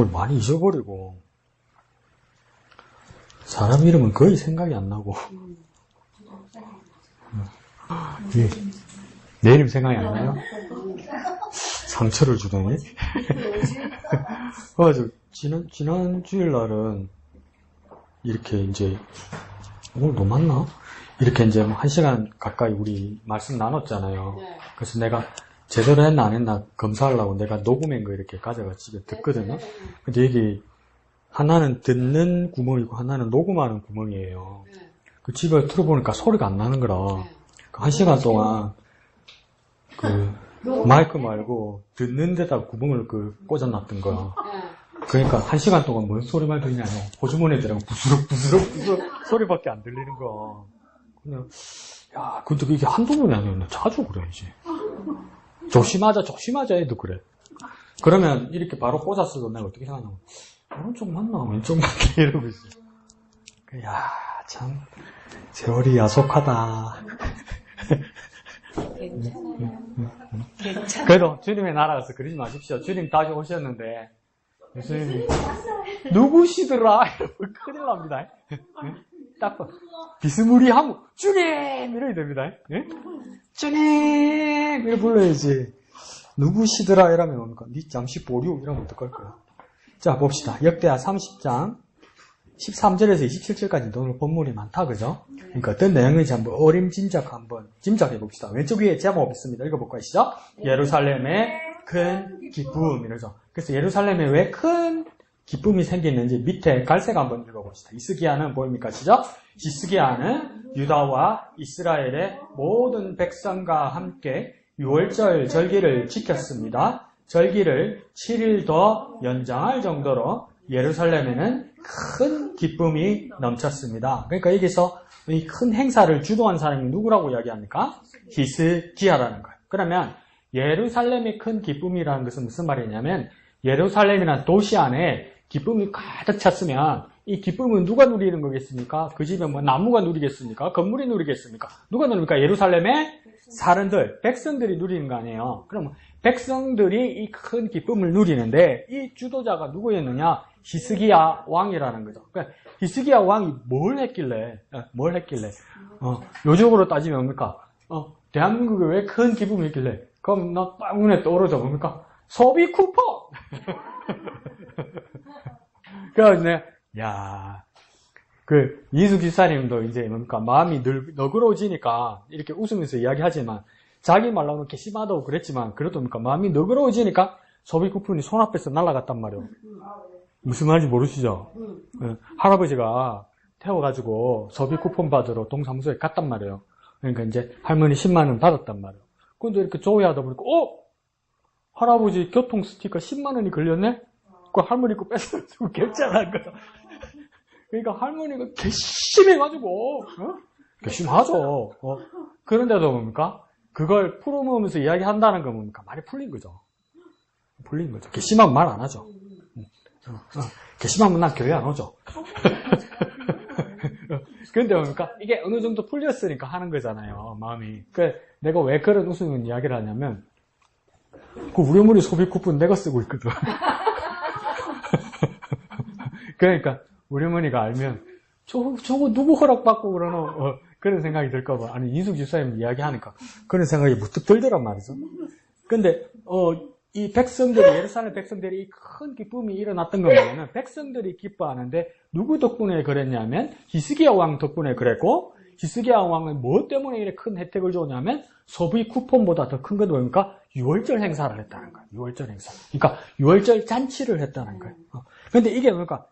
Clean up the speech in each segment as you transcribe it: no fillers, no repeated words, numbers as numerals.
많이 잊어버리고 사람 이름은 거의 생각이 안 나고 내 이름 생각이 안 나요? 상처를 주더니 그래가지고 지난 주일날은 이렇게 이제 오늘도 맞나? 이렇게 이제 1시간 가까이 우리 말씀 나눴잖아요. 그래서 내가 제대로 했나 안 했나 검사하려고 내가 녹음한 거 이렇게 가져가 집에 듣거든요. 근데 이게 하나는 듣는 구멍이고 하나는 녹음하는 구멍이에요. 그 집에 들어보니까 소리가 안 나는 거라 1시간 동안 그 마이크 말고 듣는 데다 구멍을 꽂아놨던 거야. 그러니까 1시간 동안 뭔 소리만 들리냐면 호주머니들하고 부스럭부스럭 소리밖에 안 들리는 거야. 그냥 야, 근데 이게 한두 번이 아니었네. 자주 그래 이제. 조심하자 해도 그래. 그러면 이렇게 바로 꽂았어도 내가 어떻게 생각하냐면 오른쪽 맞나 왼쪽 맞나 이러고 있어. 야, 참 세월이 야속하다. 괜찮아요. 그래도 주님의 나라에서 그러지 마십시오. 주님 다시 오셨는데 주님이 누구시더라? 이러면 큰일 납니다. 딱 비스무리하고 주님 이래야 됩니다. 주님 이래 불러야지. 누구시더라 이러면 뭡니까? 니 잠시 보류 이러면 어떡할 거야. 자 봅시다. 역대하 30장 13절에서 27절까지 오늘 본문이 많다 그죠? 그러니까 어떤 내용인지 한번 어림짐작 한번 짐작해 봅시다. 왼쪽 위에 제목 있습니다. 읽어볼까요? 시작. 예루살렘의 큰 기쁨 이러죠. 그래서 예루살렘에 왜 큰 기쁨이 생기는지 밑에 갈색 한번 읽어봅시다. 히스기야는 보입니까? 시작. 히스기야는 유다와 이스라엘의 모든 백성과 함께 6월절 절기를 지켰습니다. 절기를 7일 더 연장할 정도로 예루살렘에는 큰 기쁨이 넘쳤습니다. 그러니까 여기서 이 큰 행사를 주도한 사람이 누구라고 이야기합니까? 히스기야라는 거예요. 그러면 예루살렘의 큰 기쁨이라는 것은 무슨 말이냐면 예루살렘이라는 도시 안에 기쁨이 가득 찼으면 이 기쁨은 누가 누리는 거겠습니까? 그 집에 뭐 나무가 누리겠습니까? 건물이 누리겠습니까? 누가 누립니까? 예루살렘의 사람들, 백성들이 누리는 거 아니에요. 그럼 백성들이 이 큰 기쁨을 누리는데 이 주도자가 누구였느냐? 히스기야 왕이라는 거죠. 그러니까 히스기야 왕이 뭘 했길래 요즘으로 따지면 뭡니까? 대한민국에 왜 큰 기쁨이 있길래? 그럼 나 딱 눈에 떠오르죠. 뭡니까? 소비 쿠폰! 그래서 이수 기사님도 이제 뭡니까? 마음이 늘 너그러워지니까 이렇게 웃으면서 이야기하지만 자기 말로는 개심하다고 그랬지만 그래도 뭡니까? 마음이 너그러워지니까 소비 쿠폰이 손앞에서 날아갔단 말이에요. 무슨 말인지 모르시죠? 할아버지가 태워가지고 소비 쿠폰 받으러 동사무소에 갔단 말이에요. 그러니까 이제 할머니 10만 원 받았단 말이에요. 근데 이렇게 조회하다 보니까 할아버지 교통 스티커 10만 원이 걸렸네? 그 할머니 거 뺏어가지고 결제한 거야. 그러니까 할머니가 괘씸해가지고 괘씸하죠. 그런데도 뭡니까? 그걸 풀어보면서 이야기한다는 건 뭡니까? 말이 풀린 거죠. 괘씸하면 말 안 하죠. 괘씸하면 난 교회 안 오죠. 그런데 뭡니까? 이게 어느 정도 풀렸으니까 하는 거잖아요, 마음이. 내가 왜 그런 웃으면 이야기를 하냐면, 우리 어머니 소비 쿠폰 내가 쓰고 있거든. 그러니까, 우리 어머니가 알면, 저거 누구 허락받고 그러노? 그런 생각이 들까봐. 아니, 이수 집사님 이야기하니까 그런 생각이 문득 들더란 말이죠. 근데, 이 백성들이, 예루살렘 백성들이 이 큰 기쁨이 일어났던 거 뭐냐면, 백성들이 기뻐하는데, 누구 덕분에 그랬냐면, 히스기야 왕 덕분에 그랬고, 히스기야 왕은 뭐 때문에 이렇게 큰 혜택을 줬냐면, 소비 쿠폰보다 더 큰 건 뭡니까? 6월절 행사를 했다는 거예요. 6월절 행사. 그러니까, 6월절 잔치를 했다는 거예요. 근데 이게 뭡니까?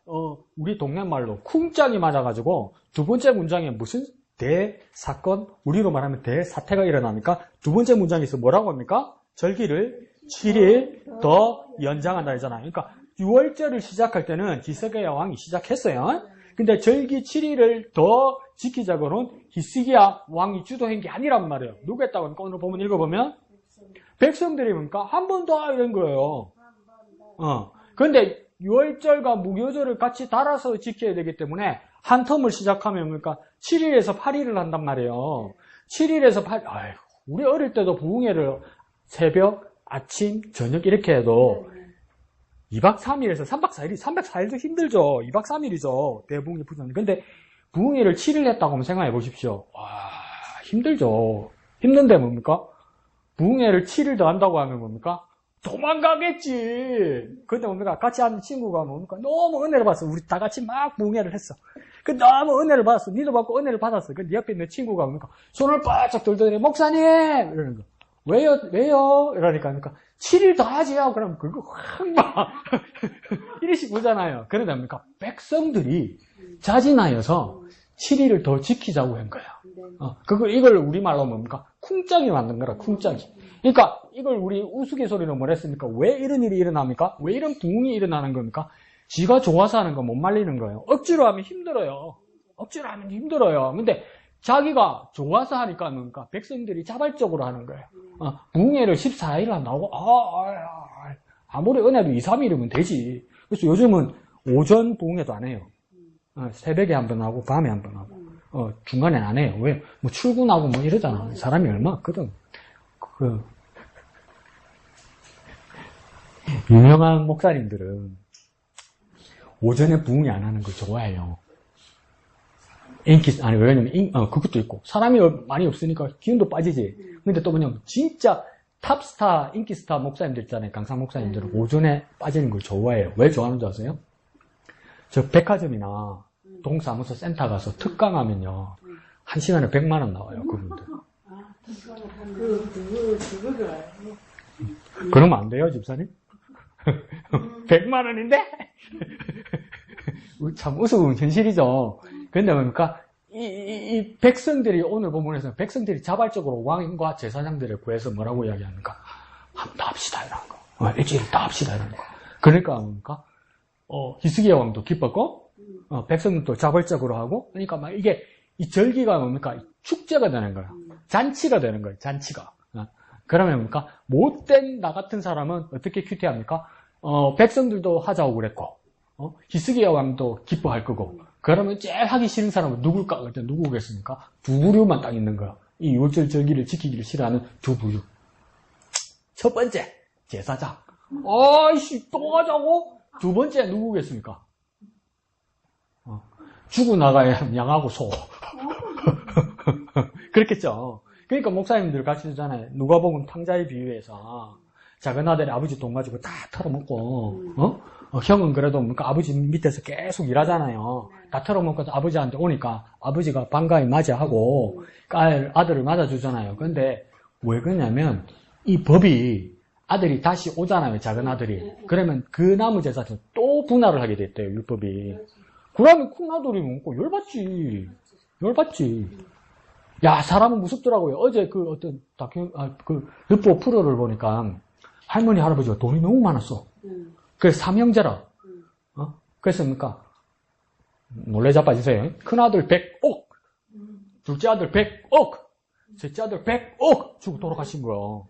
우리 동네 말로 쿵짝이 맞아가지고, 두 번째 문장에 무슨 대사건, 우리로 말하면 대사태가 일어납니까? 두 번째 문장에서 뭐라고 합니까? 절기를 7일 더 연장한다 했잖아요. 그러니까 6월절을 시작할 때는 히스기야 왕이 시작했어요. 근데 절기 7일을 더 지키자고는 히스기야 왕이 주도한 게 아니란 말이에요. 누가 했다고 합니까? 오늘 보면 읽어보면 백성들이 뭡니까? 한 번 더 이런 거예요. 그런데 6월절과 무교절을 같이 달아서 지켜야 되기 때문에 한 텀을 시작하면 뭡니까? 7일에서 8일을 한단 말이에요. 7일에서 8일. 우리 어릴 때도 부흥회를 새벽, 아침, 저녁 이렇게 해도 2박 3일에서 3박 4일이, 3박 4일도 힘들죠. 2박 3일이죠. 대붕이 부산. 근데 부흥회를 7일 했다고 한번 생각해 보십시오. 와, 힘들죠. 힘든데 뭡니까? 부흥회를 7일 더 한다고 하면 뭡니까? 도망가겠지. 근데 뭡니까? 같이 하는 친구가 뭡니까? 너무 은혜를 받았어. 우리 다 같이 막 부흥회를 했어. 그 너무 은혜를 받았어. 니도 받고 은혜를 받았어. 근데 옆에 있는 친구가 뭡니까? 손을 바짝 들더니 목사님! 이러는 거. 왜요? 이러니까, 7일 더 하지요. 그러면 그거 확 막, 이리씩 보잖아요. 그러다 보니까 백성들이 자진하여서 7일을 더 지키자고 한 거야. 이걸 우리말로 뭡니까? 쿵짝이 만든 거라, 쿵짝이. 그러니까, 이걸 우리 우스갯소리로 뭘 했습니까? 왜 이런 일이 일어납니까? 왜 이런 부흥이 일어나는 겁니까? 지가 좋아서 하는 거 못 말리는 거예요. 억지로 하면 힘들어요. 근데, 자기가 좋아서 하니까 뭡니까? 백성들이 자발적으로 하는 거예요. 부흥회를 14일 한다고? 아무리 은혜도 2, 3일이면 되지. 그래서 요즘은 오전 부흥회도 안 해요. 새벽에 한 번 하고, 밤에 한 번 하고. 중간엔 안 해요. 왜? 뭐 출근하고 뭐 이러잖아. 사람이 얼마 없거든. 유명한 목사님들은 오전에 부흥회 안 하는 걸 좋아해요. 왜냐면, 그것도 있고. 사람이 많이 없으니까 기운도 빠지지. 근데 또 뭐냐면, 진짜 탑스타, 인기스타 목사님들 있잖아요. 강사 목사님들은 오전에 빠지는 걸 좋아해요. 왜 좋아하는 줄 아세요? 저 백화점이나 동사무소 센터 가서 특강하면요. 1시간에 100만원 나와요, 그분들. 그러면 안 돼요, 집사님? 100만원인데? 참 우스운 현실이죠. 근데 뭡니까? 이 백성들이 오늘 본문에서 백성들이 자발적으로 왕과 제사장들을 구해서 뭐라고 이야기합니까? 한번 다 합시다, 이런 거. 일주일 다 합시다, 이런 거. 그러니까 뭡니까? 히스기야 왕도 기뻤고, 백성들도 자발적으로 하고, 그러니까 막 이게, 이 절기가 뭡니까? 축제가 되는 거야. 잔치가 되는 거예요, 잔치가. 그러면 뭡니까? 못된 나 같은 사람은 어떻게 큐티합니까? 백성들도 하자고 그랬고, 히스기야 왕도 기뻐할 거고, 그러면 제일 하기 싫은 사람은 누굴까? 그때 누구겠습니까? 두 부류만 딱 있는 거야. 이 유월절 절기를 지키기를 싫어하는 두 부류. 첫 번째, 제사장. 아이씨, 또 하자고? 두 번째, 누구겠습니까? 죽어나가야 양하고 소. 그렇겠죠. 그러니까 목사님들 같이 쓰잖아요. 누가복음 탕자의 비유에서 작은 아들이 아버지 돈 가지고 다 털어먹고, 형은 그래도 뭔가 아버지 밑에서 계속 일하잖아요. 다 털어먹고 아버지한테 오니까 아버지가 반가이 맞이하고 아들을 맞아주잖아요. 근데 왜 그러냐면 이 법이 아들이 다시 오잖아요. 작은 아들이. 그러면 그 나무 제사를 또 분할을 하게 됐대요. 율법이. 그러면 큰 아들이 먹고 열받지. 야, 사람은 무섭더라고요. 어제 그 어떤 율법 프로를 보니까 할머니, 할아버지가 돈이 너무 많았어. 그래서 삼형제라. 그래서 뭡니까? 몰래 자빠지세요. 큰아들 100억, 둘째 아들 100억, 셋째 아들 100억 주고 돌아가신 거야.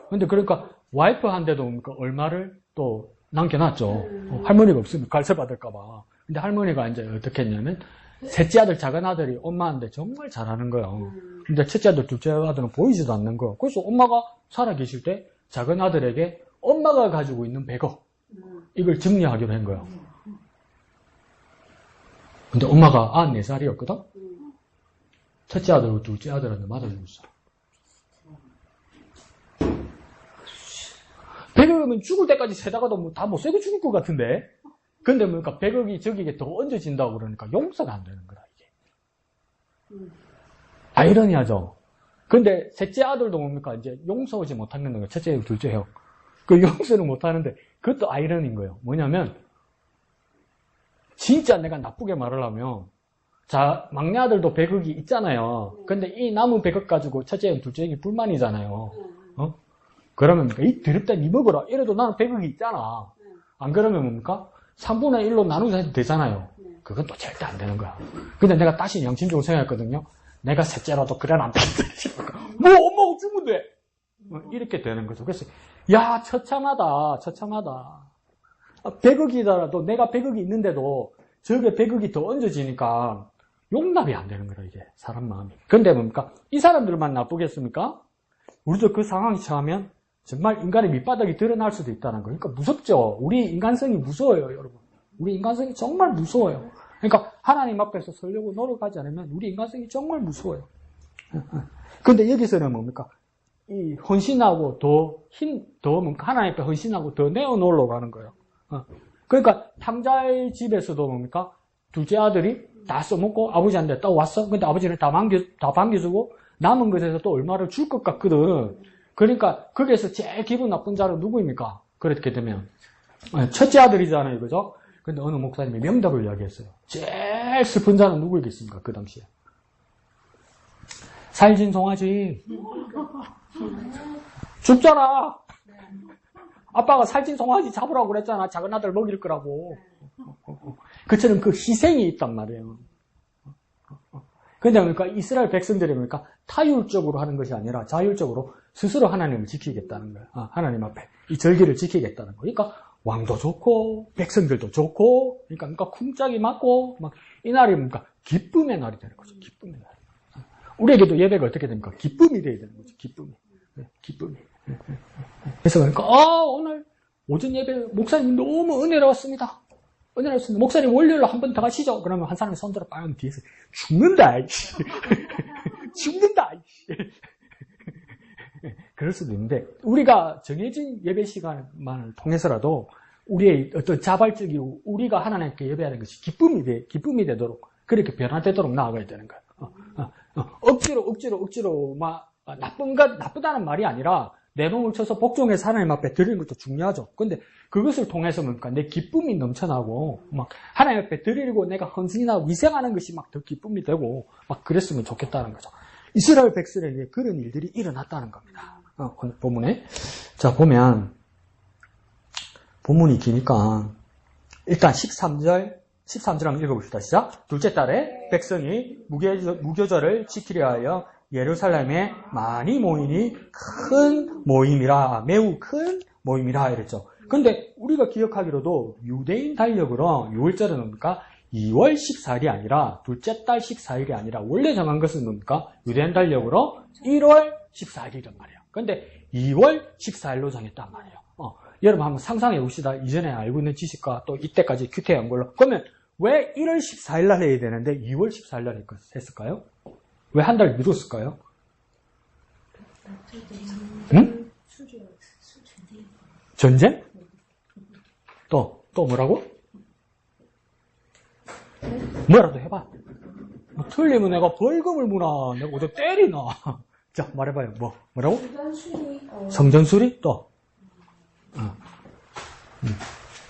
근데 그러니까 와이프한테도 뭡니까? 얼마를 또 남겨놨죠. 할머니가 없으면 갈세 받을까봐. 근데 할머니가 이제 어떻게 했냐면, 셋째 아들, 작은 아들이 엄마한테 정말 잘하는 거예요. 근데 첫째 아들, 둘째 아들은 보이지도 않는 거예요. 그래서 엄마가 살아계실 때 작은 아들에게 엄마가 가지고 있는 100억, 이걸 증여하기로 한 거예요. 근데 엄마가 94살이었거든? 첫째 아들하고 둘째 아들한테 맞아주고 있어. 100억이면 죽을 때까지 세다가도 뭐 다 못 세고 죽을 것 같은데? 근데 뭡니까? 100억이 저기에 더 얹어진다고 그러니까 용서가 안 되는 거다, 이게. 아이러니하죠? 근데 셋째 아들도 뭡니까? 이제 용서하지 못하는 거예요. 첫째, 둘째 형. 그 용서를 못하는데 그것도 아이러니인 거예요. 뭐냐면 진짜 내가 나쁘게 말을 하면 자, 막내 아들도 100억이 있잖아요. 근데 이 남은 100억 가지고 첫째 형, 둘째 형이 불만이잖아요. 그러면 이 더럽다 니 먹어라. 이래도 나는 100억이 있잖아. 안 그러면 뭡니까? 3분의 1로 나누자 해도 되잖아요. 그건 또 절대 안 되는 거야. 근데 내가 다시 양심적으로 생각했거든요. 내가 셋째라도 그래 안 된다. 뭐 엄마가 주면 돼. 이렇게 되는 거죠. 그래서 야, 처참하다. 100억이더라도 내가 100억이 있는데도 저게 100억이 더 얹어지니까 용납이 안 되는 거라, 이게 사람 마음이. 근데 뭡니까? 이 사람들만 나쁘겠습니까? 우리도 그 상황이 처하면 정말 인간의 밑바닥이 드러날 수도 있다는 거예요. 그러니까 무섭죠. 우리 인간성이 무서워요, 여러분. 우리 인간성이 정말 무서워요. 그러니까 하나님 앞에서 서려고 노력하지 않으면 우리 인간성이 정말 무서워요. 그런데 여기서는 뭡니까? 이 헌신하고 더 하나님 앞에 헌신하고 더 내어놓으려고 하는 거예요. 그러니까 탕자의 집에서도 뭡니까? 둘째 아들이 다 써먹고 아버지한테 떠왔어. 근데 아버지는 다 반겨주고 남은 것에서 또 얼마를 줄 것 같거든. 그러니까 거기에서 제일 기분 나쁜 자는 누구입니까? 그렇게 되면 첫째 아들이잖아요, 그죠? 근데 어느 목사님이 명답을 이야기했어요. 제일 슬픈 자는 누구이겠습니까? 그 당시에 살진 송아지. 죽잖아. 아빠가 살찐 송아지 잡으라고 그랬잖아. 작은 아들 먹일 거라고. 그처럼 그 희생이 있단 말이에요. 근데 그러니까 이스라엘 백성들이 그러니까 타율적으로 하는 것이 아니라 자율적으로 스스로 하나님을 지키겠다는 거예요. 하나님 앞에 이 절기를 지키겠다는 거예요. 그러니까 왕도 좋고 백성들도 좋고 그러니까 쿵짝이 맞고 막 이날이 뭔가 기쁨의 날이 되는 거죠. 기쁨의 날. 우리에게도 예배가 어떻게 됩니까? 기쁨이 돼야 되는 거죠. 기쁨이. 그래서 그러니까 오늘 오전 예배 목사님 너무 은혜로웠습니다. 목사님 월요일로 한 번 더 가시죠. 그러면 한 사람이 손들어 빵 뒤에서 죽는다. 죽는다. 그럴 수도 있는데 우리가 정해진 예배 시간만을 통해서라도 우리의 어떤 자발적이고 우리가 하나님께 예배하는 것이 기쁨이 되도록 그렇게 변화되도록 나아가야 되는 거예요. 억지로 막 나쁘다는 말이 아니라 내 몸을 쳐서 복종해서 하나님 앞에 드리는 것도 중요하죠. 근데 그것을 통해서 뭡니까? 내 기쁨이 넘쳐나고 막 하나님 앞에 드리고 내가 헌신이나 위생하는 것이 막 더 기쁨이 되고 막 그랬으면 좋겠다는 거죠. 이스라엘 백성에게 그런 일들이 일어났다는 겁니다. 본문에. 자, 보면 본문이 기니까 일단 13절 한번 읽어봅시다. 시작. 둘째 달에 백성이 무교절을 지키려 하여 예루살렘에 많이 모이니 큰 모임이라, 매우 큰 모임이라 이랬죠. 근데 우리가 기억하기로도 유대인 달력으로 6월절은 뭡니까? 2월 14일이 아니라 둘째 달 14일이 아니라 원래 정한 것은 뭡니까? 유대인 달력으로 1월 14일이란 말이에요. 근데 2월 14일로 정했단 말이에요. 여러분 한번 상상해 봅시다. 이전에 알고 있는 지식과 또 이때까지 규태한 걸로. 그러면 왜 1월 14일 날 해야 되는데 2월 14일 날 했을까요? 왜 한 달 미뤘을까요? 응? 전쟁? 또 뭐라고? 뭐라도 해봐. 틀리면 내가 벌금을 무나, 내가 어디 때리나. 자, 말해봐요. 뭐라고? 성전수리? 또.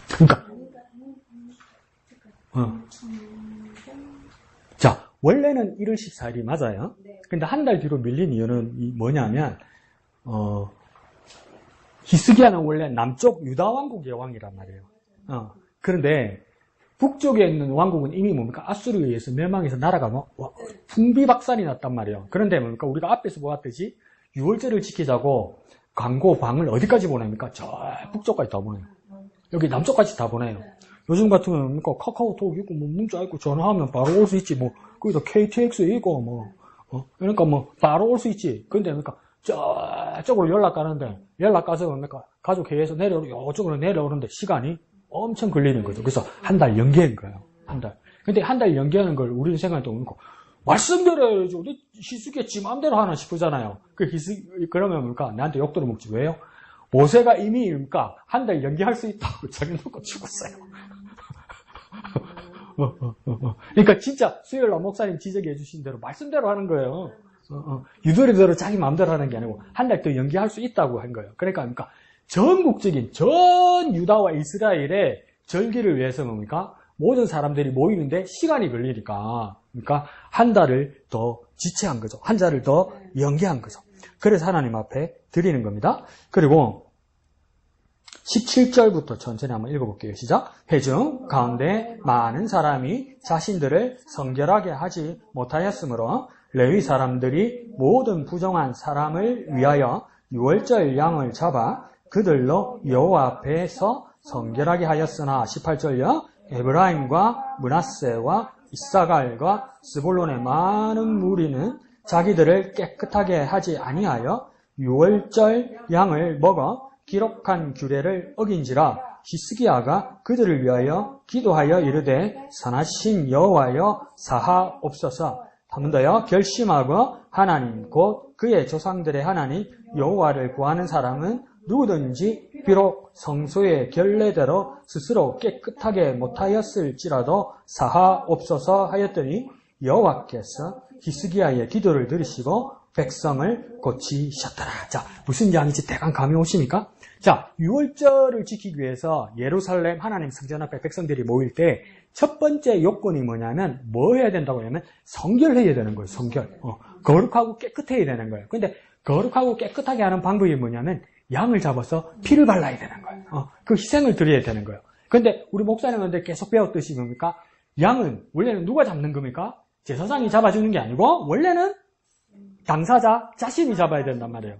그러니까. 자, 원래는 1월 14일이 맞아요. 근데 한 달 뒤로 밀린 이유는 뭐냐면, 히스기야는 원래 남쪽 유다 왕국의 왕이란 말이에요. 그런데 북쪽에 있는 왕국은 이미 뭡니까? 아수르에 의해서 멸망해서 나라가 풍비박산이 났단 말이에요. 그런데 뭡니까? 우리가 앞에서 보았듯이 6월절을 지키자고 광고방을 어디까지 보냅니까? 저 북쪽까지 다 보내요. 여기 남쪽까지 다 보내요. 요즘 같으면 뭡니까? 카카오톡 있고 문자 있고 전화하면 바로 올 수 있지. 거기다 KTX 있고 그러니까 바로 올 수 있지. 근데 뭡니까? 저쪽으로 연락 가는데 연락 가서 뭡니까? 가족 회의에서 이쪽으로 내려오는데 시간이 엄청 걸리는 거죠. 그래서 한 달 연기한 거예요. 한 달. 근데 한 달 연기하는 걸 우리는 생각해도 뭡니까? 말씀대로 희숙이 지 마음대로 하나 싶으잖아요. 그러면 뭡니까? 나한테 욕 들어먹지. 왜요? 모세가 이미 뭡니까? 한 달 연기할 수 있다고 정해놓고 죽었어요. 그러니까 진짜 수요일날 목사님 지적해 주신 대로 말씀대로 하는 거예요. 유도리대로 자기 마음대로 하는 게 아니고 한 달 더 연기할 수 있다고 한 거예요. 그러니까 전국적인 전 유다와 이스라엘의 절기를 위해서 뭡니까? 모든 사람들이 모이는데 시간이 걸리니까 그러니까 한 달을 더 지체한 거죠. 한 달을 더 연기한 거죠. 그래서 하나님 앞에 드리는 겁니다. 그리고 17절부터 천천히 한번 읽어볼게요. 시작. 회중 가운데 많은 사람이 자신들을 성결하게 하지 못하였으므로 레위 사람들이 모든 부정한 사람을 위하여 유월절 양을 잡아 그들로 여호와 앞에서 성결하게 하였으나 18절요. 에브라임과 므낫세와 이사갈과 스볼론의 많은 무리는 자기들을 깨끗하게 하지 아니하여 유월절 양을 먹어 기록한 규례를 어긴지라 히스기야가 그들을 위하여 기도하여 이르되 선하신 여호와여 사하옵소서. 한 번 더요. 결심하고 하나님 곧 그의 조상들의 하나님 여호와를 구하는 사람은 누구든지 비록 성소의 결례대로 스스로 깨끗하게 못하였을지라도 사하옵소서 하였더니 여호와께서 히스기야의 기도를 들으시고 백성을 고치셨더라. 자, 무슨 이야기인지 대강 감이 오십니까? 자, 유월절을 지키기 위해서 예루살렘 하나님 성전 앞에 백성들이 모일 때 첫 번째 요건이 뭐냐면 뭐 해야 된다고 하냐면 성결해야 되는 거예요. 성결. 거룩하고 깨끗해야 되는 거예요. 근데 거룩하고 깨끗하게 하는 방법이 뭐냐면 양을 잡아서 피를 발라야 되는 거예요. 그 희생을 드려야 되는 거예요. 근데 우리 목사님한테 계속 배웠듯이 뭡니까? 양은 원래는 누가 잡는 겁니까? 제사장이 잡아주는 게 아니고 원래는 당사자 자신이 잡아야 된단 말이에요.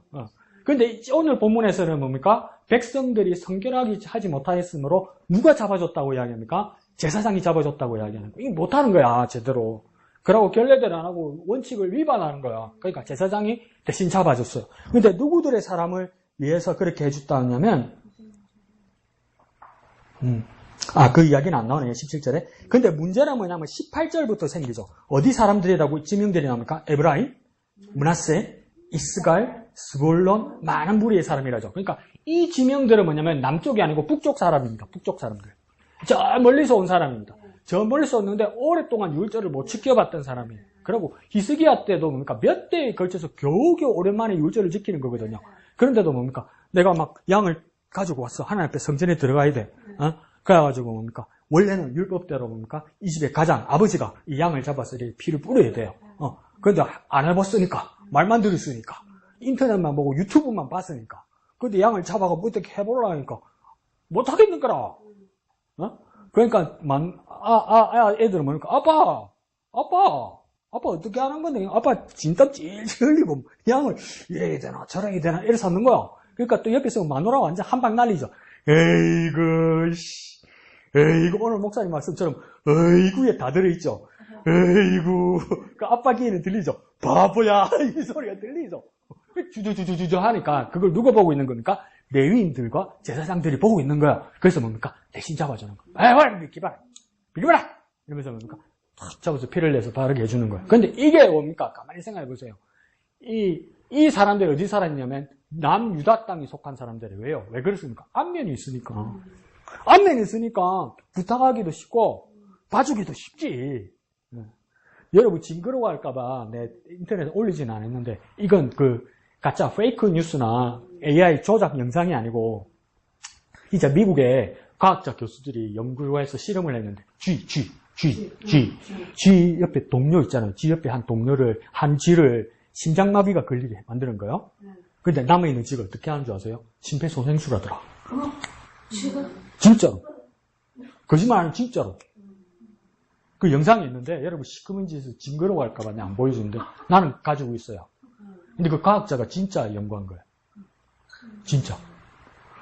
근데 오늘 본문에서는 뭡니까? 백성들이 성결하게 하지 못하였으므로 누가 잡아줬다고 이야기합니까? 제사장이 잡아줬다고 이야기하는 거예요. 이거 못하는 거야, 제대로. 그러고 결례대로 안 하고 원칙을 위반하는 거야. 그러니까 제사장이 대신 잡아줬어요. 근데 누구들의 사람을 위해서 그렇게 해줬다냐면, 그 이야기는 안 나오네요, 17절에. 근데 문제는 뭐냐면 18절부터 생기죠. 어디 사람들이라고 지명들이 나옵니까? 에브라임, 므낫세, 이스갈, 스볼론, 많은 무리의 사람이라죠. 그러니까 이 지명들은 뭐냐면 남쪽이 아니고 북쪽 사람입니다. 북쪽 사람들. 저 멀리서 온 사람입니다. 저 멀리서 왔는데 오랫동안 유월절을 못 지켜봤던 사람이에요. 그리고 히스기야 때도 뭡니까? 몇 대에 걸쳐서 겨우겨우 오랜만에 유월절을 지키는 거거든요. 그런데도 뭡니까? 내가 막 양을 가지고 왔어. 하나님 앞에 성전에 들어가야 돼. 그래가지고 뭡니까? 원래는 율법대로 뭡니까? 이 집의 가장 아버지가 이 양을 잡아서 이렇게 피를 뿌려야 돼요. 그런데 안 해봤으니까. 말만 들었으니까. 인터넷만 보고 유튜브만 봤으니까. 근데 양을 잡아가 뭐 어떻게 해보려니까 못하겠는 거라. 그러니까 애들은 뭐니까 아빠 어떻게 하는 건데? 아빠 진땀 찔찔 흘리고 양을 이래야 되나 저래야 되나 이래서 하는 거야. 그러니까 또 옆에서 마누라가 완전 한 방 날리죠. 에이구 오늘 목사님 말씀처럼 에이구에 다 들어있죠. 에이구 그 아빠 귀에는 들리죠. 바보야 이 소리가 들리죠. 주저주저주저 하니까 그걸 누가 보고 있는 겁니까? 레위인들과 제사장들이 보고 있는 거야. 그래서 뭡니까? 대신 잡아주는 거야. 비켜봐라. 이러면서 뭡니까? 탁 잡아서 피를 내서 바르게 해주는 거야. 근데 이게 뭡니까? 가만히 생각해 보세요. 이 사람들이 어디 살았냐면 남유다 땅에 속한 사람들이 왜요? 왜 그렇습니까? 안면이 있으니까. 안면이 있으니까 부탁하기도 쉽고 봐주기도 쉽지. 여러분 징그러워할까봐 내 인터넷에 올리지는 않았는데 이건 그 가짜 페이크 뉴스나 AI 조작 영상이 아니고 진짜 미국의 과학자 교수들이 연구해서 실험을 했는데 쥐 옆에 동료 있잖아요. 쥐 옆에 한 동료를 한 쥐를 심장마비가 걸리게 만드는 거예요. 근데 남아있는 쥐가 어떻게 하는 줄 아세요? 심폐소생술하더라. 진짜로. 거짓말 아니면 진짜로. 그 영상이 있는데 여러분 시커먼 짓을 징그러워할까봐 내가 안 보여주는데 나는 가지고 있어요. 근데 그 과학자가 진짜 연구한 거예요. 진짜.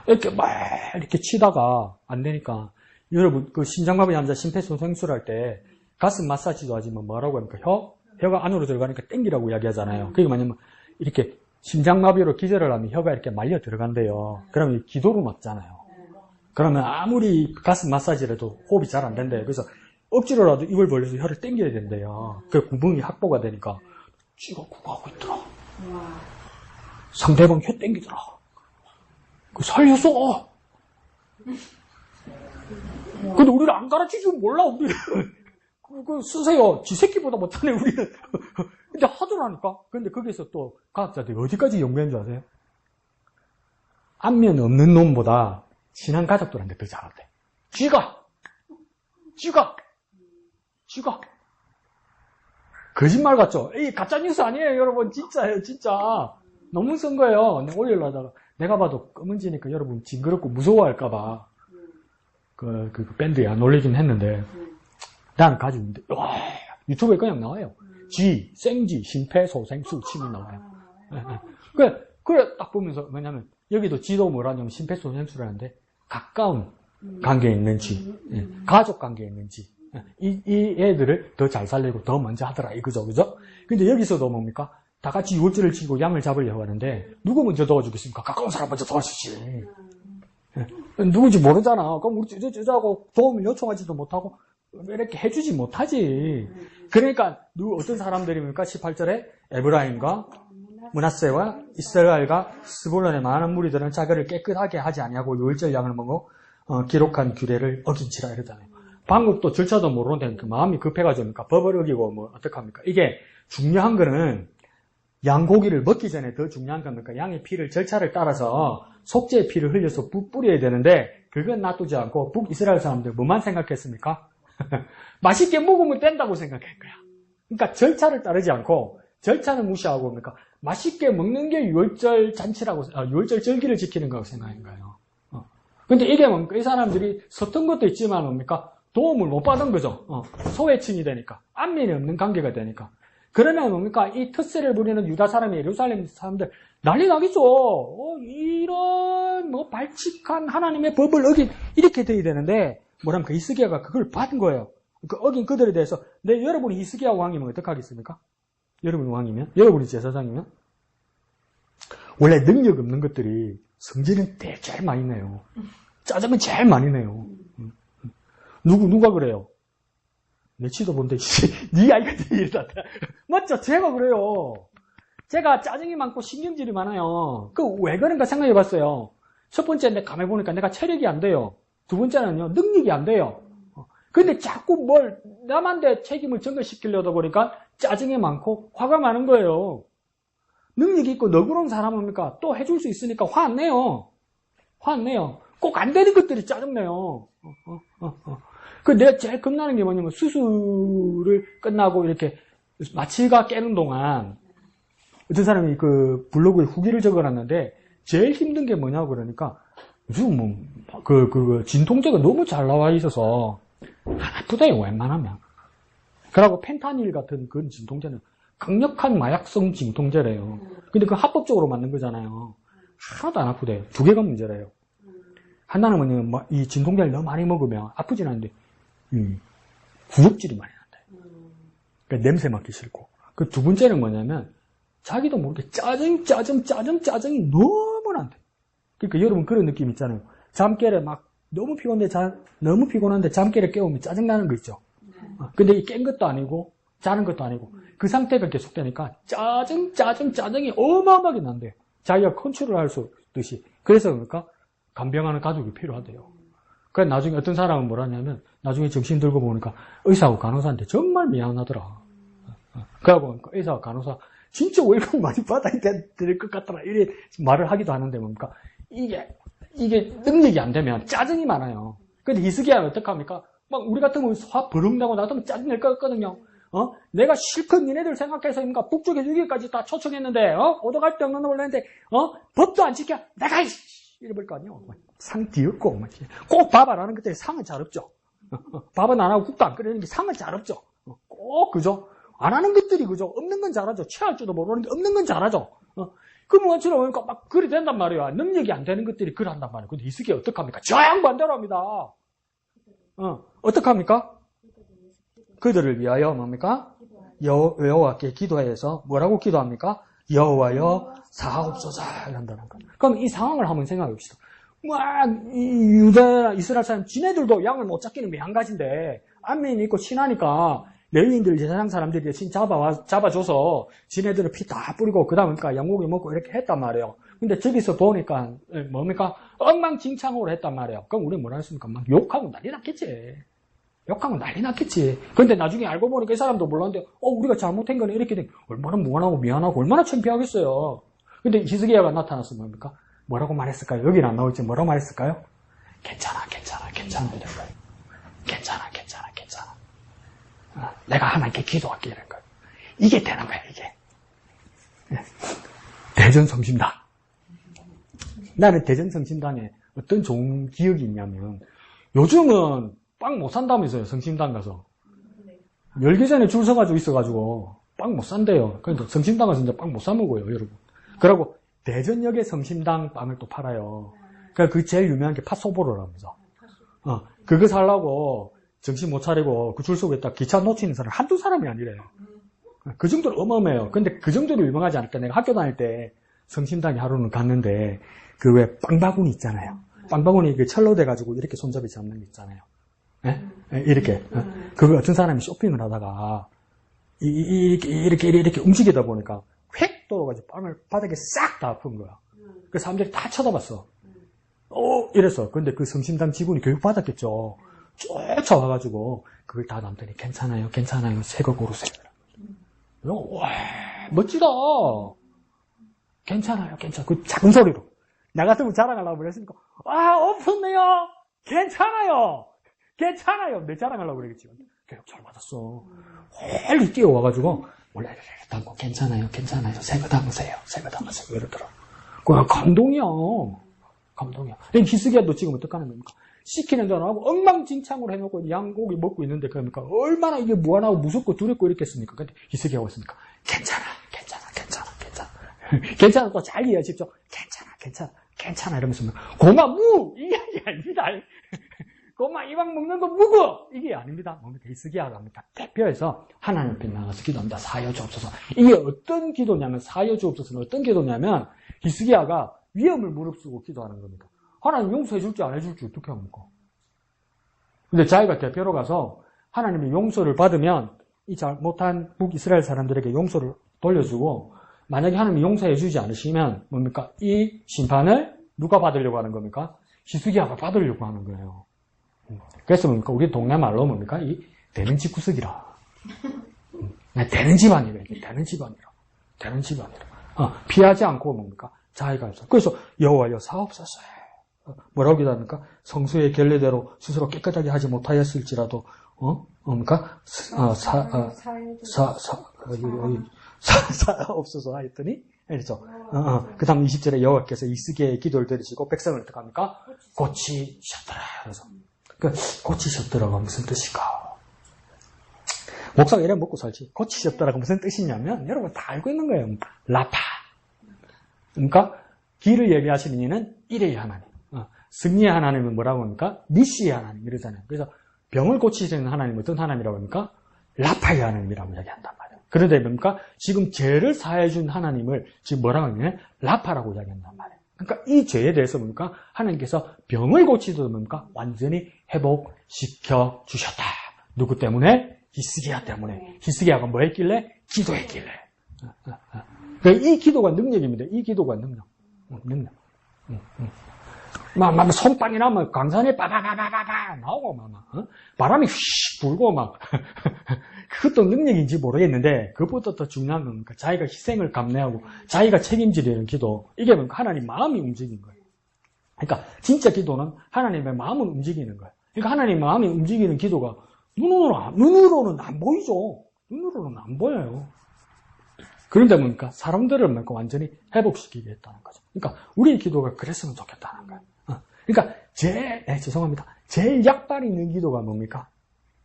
이렇게 막 이렇게 치다가 안 되니까 여러분 그 심장마비 환자 심폐소생술할 때 가슴 마사지도 하지만 뭐라고 합니까? 혀가 안으로 들어가니까 땡기라고 이야기하잖아요. 그게 뭐냐면 이렇게 심장마비로 기절을 하면 혀가 이렇게 말려 들어간대요. 그러면 기도로 맞잖아요. 그러면 아무리 가슴 마사지를 해도 호흡이 잘 안 된대요. 그래서 억지로라도 입을 벌려서 혀를 땡겨야 된대요. 그 구멍이 확보가 되니까 쥐가 구하고 있더라. 상대방 혀 땡기더라. 그 살려서. 근데 우리를 안 가르치지는 몰라 우리를. 그 쓰세요. 지 새끼보다 못하네 우리는. 근데 하더라니까. 근데 거기서 또 과학자들이 어디까지 연구한 줄 아세요? 안면 없는 놈보다 친한 가족들한테 더 잘한대. 쥐가 거짓말 같죠? 이 가짜뉴스 아니에요 여러분. 진짜예요 진짜. 너무 쓴 거예요. 내가 올리려다가 내가 봐도 검은 쥐니까 여러분 징그럽고 무서워할까봐 그 밴드에 놀리긴 했는데 나는 가지고 있는데 와, 유튜브에 그냥 나와요. 쥐, 생쥐, 심폐소생술 침이 나와요. 그래 딱 보면서 뭐냐면 여기도 쥐도 뭐라냐면 심폐소생술을 하는데 가까운 관계에 있는 쥐, 가족 관계에 있는 쥐, 이 애들을 더 잘 살리고 더 먼저 하더라 이거죠, 그죠? 근데 여기서도 뭡니까? 다 같이 유월절을 지키고 양을 잡으려고 하는데 누구 먼저 도와주겠습니까? 가까운 사람 먼저 도와주지. 누군지 모르잖아. 그럼 우리 쩌자고 도움을 요청하지도 못하고 이렇게 해주지 못하지. 그러니까 어떤 사람들입니까? 18절에 에브라임과 므낫세와 이스라엘과 스불론의 많은 무리들은 자기를 깨끗하게 하지 아니하고 유월절 양을 먹어 기록한 규례를 어긴지라 이러잖아요. 방법도 절차도 모르는데 그 마음이 급해가지고 법을 어기고 뭐 어떡합니까? 이게 중요한 거는 양고기를 먹기 전에 더 중요한 겁니까? 양의 피를 절차를 따라서 속죄의 피를 흘려서 뿌려야 되는데 그건 놔두지 않고 북이스라엘 사람들 뭐만 생각했습니까? 맛있게 먹으면 된다고 생각할 거야. 그러니까 절차를 따르지 않고 절차는 무시하고 그러니까 맛있게 먹는 게 유월절 잔치라고 유월절 절기를 지키는 거라고 생각하는 거예요. 근데 이게 뭡니까? 이 사람들이 서툰 것도 있지만 뭡니까? 도움을 못 받은 거죠. 소외층이 되니까 안면이 없는 관계가 되니까. 그러면 뭡니까? 이 텃세를 부리는 유다 사람이 예루살렘 사람들 난리 나겠죠. 이런 뭐 발칙한 하나님의 법을 이렇게 돼야 되는데 뭐랍니까? 히스기야가 그걸 받은 거예요. 그 어긴 그들에 대해서 여러분이 히스기야 왕이면 어떡하겠습니까? 여러분이 왕이면? 여러분이 제사장이면? 원래 능력 없는 것들이 성질은 제일 많이 내요. 짜증은 제일 많이 내요. 누가 그래요? 내 치도 본데 네 아이가 되게 이러다. 맞죠? 제가 그래요. 제가 짜증이 많고 신경질이 많아요. 왜 그런가 생각해 봤어요. 첫 번째 가만히 보니까 내가 체력이 안 돼요. 두 번째는요, 능력이 안 돼요. 근데 자꾸 남한테 책임을 전가시키려다 보니까 짜증이 많고 화가 많은 거예요. 능력이 있고 너그러운 사람은 뭡니까? 또 해줄 수 있으니까 화 안 내요. 화 안 내요. 꼭 안 되는 것들이 짜증내요. 내가 제일 겁나는 게 뭐냐면 수술을 끝나고 이렇게 마취가 깨는 동안 어떤 사람이 그 블로그에 후기를 적어놨는데 제일 힘든 게 뭐냐고 그러니까 요즘 진통제가 너무 잘 나와 있어서 아프다요 웬만하면. 그러고 펜타닐 같은 그런 진통제는 강력한 마약성 진통제래요. 근데 그 합법적으로 만든 거잖아요. 하나도 안 아프대요. 두 개가 문제래요. 하나는 뭐냐면 이 진통제를 너무 많이 먹으면 아프진 않은데 구역질이 많이 난다. 그러니까 냄새 맡기 싫고. 그 두 번째는 뭐냐면 자기도 모르게 짜증이 너무 난대. 그러니까 여러분 그런 느낌 있잖아요. 잠결에 막 너무 피곤한데 잠결에 깨우면 짜증나는 거 있죠. 근데 이 깬 것도 아니고 자는 것도 아니고 그 상태가 계속되니까 짜증이 어마어마하게 난대요. 자기가 컨트롤할 수 있듯이. 그래서 그러니까 간병하는 가족이 필요하대요. 그래서 나중에 어떤 사람은 뭐라냐면 나중에 정신 들고 보니까 의사하고 간호사한테 정말 미안하더라. 그러고 의사와 간호사 진짜 월급 많이 받아야 될 것 같더라. 이래 말을 하기도 하는데 뭡니까? 이게 능력이 안 되면 짜증이 많아요. 근데 히스기야는 어떡합니까? 막 우리 같으면 화 버럭 나고 나도 짜증 낼 것 같거든요. 내가 실컷 니네들 생각해서 뭔가 북쪽 해주기까지 다 초청했는데, 얻어갈 데 없는 놈을 냈는데, 법도 안 지켜. 내가 이래버릴 거 아니에요. 상 뒤엎고, 꼭 밥 안 하는 것들이 상은 잘 없죠. 밥은 안 하고 국도 안 끓이는 게 상은 잘 없죠. 꼭, 그죠? 안 하는 것들이, 그죠? 없는 건 잘하죠. 취할 줄도 모르는데 없는 건 잘하죠. 그럼 원처럼 그러니까 막 그리 된단 말이에요. 능력이 안 되는 것들이 그리 한단 말이에요. 근데 히스기야 어떡합니까? 정반대로 합니다. 어떡합니까? 그들을 위하여 뭡니까? 여호와께 기도해서 뭐라고 기도합니까? 여호와여 사하옵소서 한다는 거. 그럼 이 상황을 한번 생각해 봅시다. 유다 이스라엘 사람 지네들도 양을 못 잡기는 매한가지인데 안면이 있고 친하니까 레위인들 제사장 사람들이 대신 잡아줘서 지네들은 피 다 뿌리고 그 다음에 양고기 먹고 이렇게 했단 말이에요. 근데 저기서 보니까 뭡니까? 엉망진창으로 했단 말이에요. 그럼 우리 뭐라 했습니까? 막 욕하고 난리 났겠지. 근데 나중에 알고 보니까 이 사람도 몰랐는데 우리가 잘못한 거는 이렇게 된 얼마나 무관하고 미안하고 얼마나 창피하겠어요. 근데 히스기야가 나타나서 뭡니까? 뭐라고 말했을까요? 여기는 안 나올지 뭐라고 말했을까요? 괜찮아 이런 거예요. 괜찮아. 내가 하나님께 기도할게 이런 거예요. 이게 되는 거예요, 이게. 대전성심당. 나는 대전성심당에 어떤 좋은 기억이 있냐면 요즘은 빵 못 산다면서요, 성심당 가서. 열기 전에 줄 서가지고 있어가지고 빵 못 산대요. 그러니까 성심당 가서 이제 빵 못 사 먹어요, 여러분. 그리고 대전역에 성심당 빵을 또 팔아요. 그러니까 그 제일 유명한 게 팥소보로라면서. 그거 살라고 정신 못 차리고 그 줄 서고 있다 기차 놓치는 사람 한두 사람이 아니래요. 그 정도로 어마어마해요. 근데 그 정도로 유명하지 않을까. 내가 학교 다닐 때 성심당에 하루는 갔는데 그 왜 빵바구니 있잖아요. 빵바구니 그 철로 돼가지고 이렇게 손잡이 잡는 게 있잖아요. 예? 이렇게. 그걸 어떤 사람이 쇼핑을 하다가 이렇게 움직이다 보니까 휙 돌아가지고 빵을 바닥에 싹 다 푼 거야. 그 사람들이 다 쳐다봤어. 이랬어. 근데 그 성심당 직원이 교육받았겠죠. 쫓아와가지고 그걸 다 남더니 괜찮아요. 새 거 고르세요. 와, 멋지다. 괜찮아요. 그 작은 소리로. 나 같으면 자랑하려고 그랬으니까, 오픈해요. 괜찮아요. 내 자랑하려고 그러겠지. 교육 잘 받았어. 빨리 뛰어와가지고, 원래 담고 괜찮아요. 새 거 담으세요. 이러더라. 그 감동이야. 기스기야도 지금 어떡하는 겁니까? 시키는 대로 하고 엉망진창으로 해놓고 양고기 먹고 있는데 그러니까 얼마나 이게 무한하고 무섭고 두렵고 이랬겠습니까? 근데 기스기하고 있으니까 괜찮아. 괜찮아. 또 잘 이해하십시오. 괜찮아. 이러면서 고마 이게 아닙니다. 고마 이왕 먹는 거 무거 이게 아닙니다. 기스기야가 합니까? 대표해서 하나님 앞에 나가서 기도합니다. 사여 주옵소서. 이게 어떤 기도냐면 사여 주옵소서는 어떤 기도냐면 기스기야가 위험을 무릅쓰고 기도하는 겁니다. 하나님 용서해 줄지 안 해줄지 어떻게 합니까? 근데 자기가 대표로 가서 하나님의 용서를 받으면 이 잘못한 북이스라엘 사람들에게 용서를 돌려주고 만약에 하나님이 용서해 주지 않으시면 뭡니까? 이 심판을 누가 받으려고 하는 겁니까? 히스기야가 받으려고 하는 거예요. 그래서 뭡니까? 우리 동네 말로 뭡니까? 이 되는 집구석이라. 되는 집안이라. 피하지 않고 뭡니까? 자기가 없어. 그래서 여호와여 사옵소서. 뭐라고 기도합니까? 성수의 결례대로 스스로 깨끗하게 하지 못하였을지라도 뭡니까? 사옵소서 하였더니 그렇죠. 그 다음 20절에 여호와께서 히스기야의 기도를 들으시고 백성을 어떻게 합니까? 고치셨더라. 그래서 고치셨더라가 무슨 뜻일까? 목사가 이래 먹고 살지. 고치셨더라가 무슨 뜻이냐면 여러분 다 알고 있는 거예요. 라파. 그러니까 길을 예비하시는 이는 일의 하나님. 승리의 하나님은 뭐라고 합니까? 니시의 하나님 이러잖아요. 그래서 병을 고치시는 하나님은 어떤 하나님이라고 합니까? 라파의 하나님이라고 이야기한단 말이에요. 그런데 뭡니까? 지금 죄를 사해준 하나님을 지금 뭐라고 하냐면 라파라고 이야기한단 말이에요. 그러니까 이 죄에 대해서 뭡니까? 하나님께서 병을 고치셔도 뭡니까? 완전히 회복시켜 주셨다. 누구 때문에? 히스기야 때문에. 히스기야가 뭐 했길래? 기도했길래. 그러니까 이 기도가 능력입니다. 이 기도가 능력. 막 손빵이 나면 강산에 빠바바바바바 나오고 바람이 휙 불고 막 그것도 능력인지 모르겠는데 그것보다 더 중요한 건 자기가 희생을 감내하고 자기가 책임지려는 기도 이게 하나님 마음이 움직이는 거예요. 그러니까 진짜 기도는 하나님의 마음을 움직이는 거예요. 그러니까 하나님 마음이 움직이는 기도가 눈으로는 안 보이죠. 눈으로는 안 보여요. 그런데 뭡니까? 사람들을 완전히 회복시키게 했다는 거죠. 그러니까 우리의 기도가 그랬으면 좋겠다는 거예요. 그러니까 제일 약발 있는 기도가 뭡니까?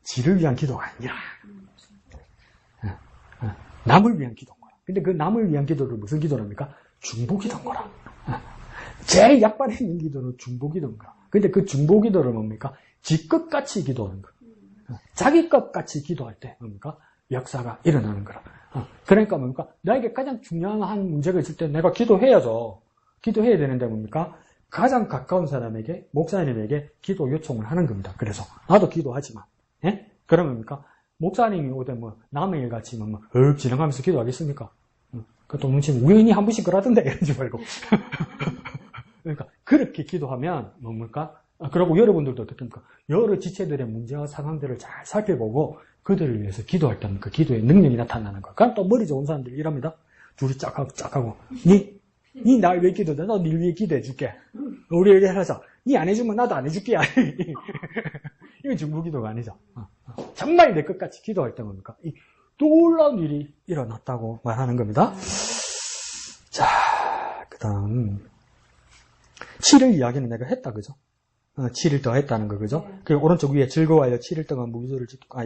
지를 위한 기도가 아니라 남을 위한 기도인 거야. 근데 그 남을 위한 기도를 무슨 기도랍니까? 중보기도인 거라. 제일 약발 있는 기도는 중보기도인 거야. 근데 그 중보기도를 뭡니까? 지 것같이 기도하는 거야. 자기 것같이 기도할 때 뭡니까? 역사가 일어나는 거라. 그러니까 뭡니까? 나에게 가장 중요한 문제가 있을 때 내가 기도해야죠. 기도해야 되는데 뭡니까? 가장 가까운 사람에게, 목사님에게 기도 요청을 하는 겁니다. 그래서 나도 기도하지만, 예? 그러면 뭡니까? 목사님이 오되 남의 일 같이 진행하면서 기도하겠습니까? 그것도 눈치는 우연히 한 번씩 그러던데 이러지 말고. 그러니까 그렇게 기도하면 뭡니까? 그리고 여러분들도 어떻습니까? 여러 지체들의 문제와 상황들을 잘 살펴보고 그들을 위해서 기도할 때 그 기도의 능력이 나타나는 거야. 그럼 또 머리 좋은 사람들이 이럽니다. 둘이 짝하고 니 날 위해 기도해. 나도 니 위해 기도해 줄게. 우리 얘기 하자. 니 안 해주면 나도 안 해줄게. 이건 중보기도가 아니죠. 정말 내 것같이 기도할 때 뭡니까? 이 놀라운 일이 일어났다고 말하는 겁니다. 자, 그 다음 7일 이야기는 내가 했다, 그죠? 7일 더 했다는 거, 그죠? 그 오른쪽 위에 즐거워하여 7일 동안 무기소를 지키고,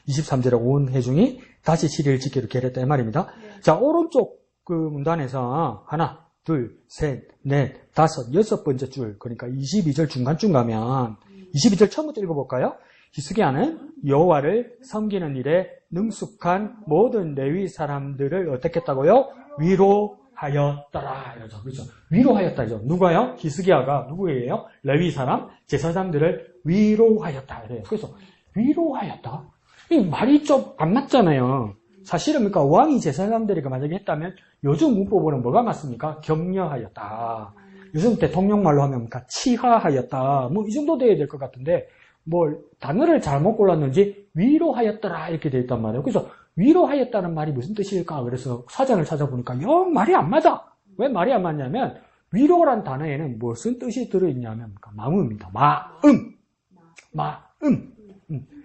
23절에 온 회중이 다시 7일 지키로 계랬다, 이 말입니다. 자, 오른쪽 그 문단에서 하나, 둘, 셋, 넷, 다섯, 여섯 번째 줄, 그러니까 22절 중간쯤 가면, 22절 처음부터 읽어볼까요? 히스기야는 여호와를 섬기는 일에 능숙한 모든 레위 사람들을 어떻게 했다고요? 위로하였더라. 그렇죠? 위로하였다죠. 누가요? 히스기야가 누구예요? 레위 사람, 제사장들을 위로하였다. 그래요. 그래서 위로하였다. 이 말이 좀 안 맞잖아요. 사실은 그러니까 왕이 제사장들이 만약에 했다면 요즘 문법으로는 뭐가 맞습니까? 격려하였다. 요즘 대통령 말로 하면 그러니까 치하하였다. 뭐 이 정도 돼야 될 것 같은데 뭐 단어를 잘못 골랐는지 위로하였더라 이렇게 되어 있단 말이에요. 그래서 위로하였다는 말이 무슨 뜻일까? 그래서 사전을 찾아보니까 영 말이 안 맞아. 왜 말이 안 맞냐면 위로란 단어에는 무슨 뜻이 들어있냐면 마음입니다. 마음.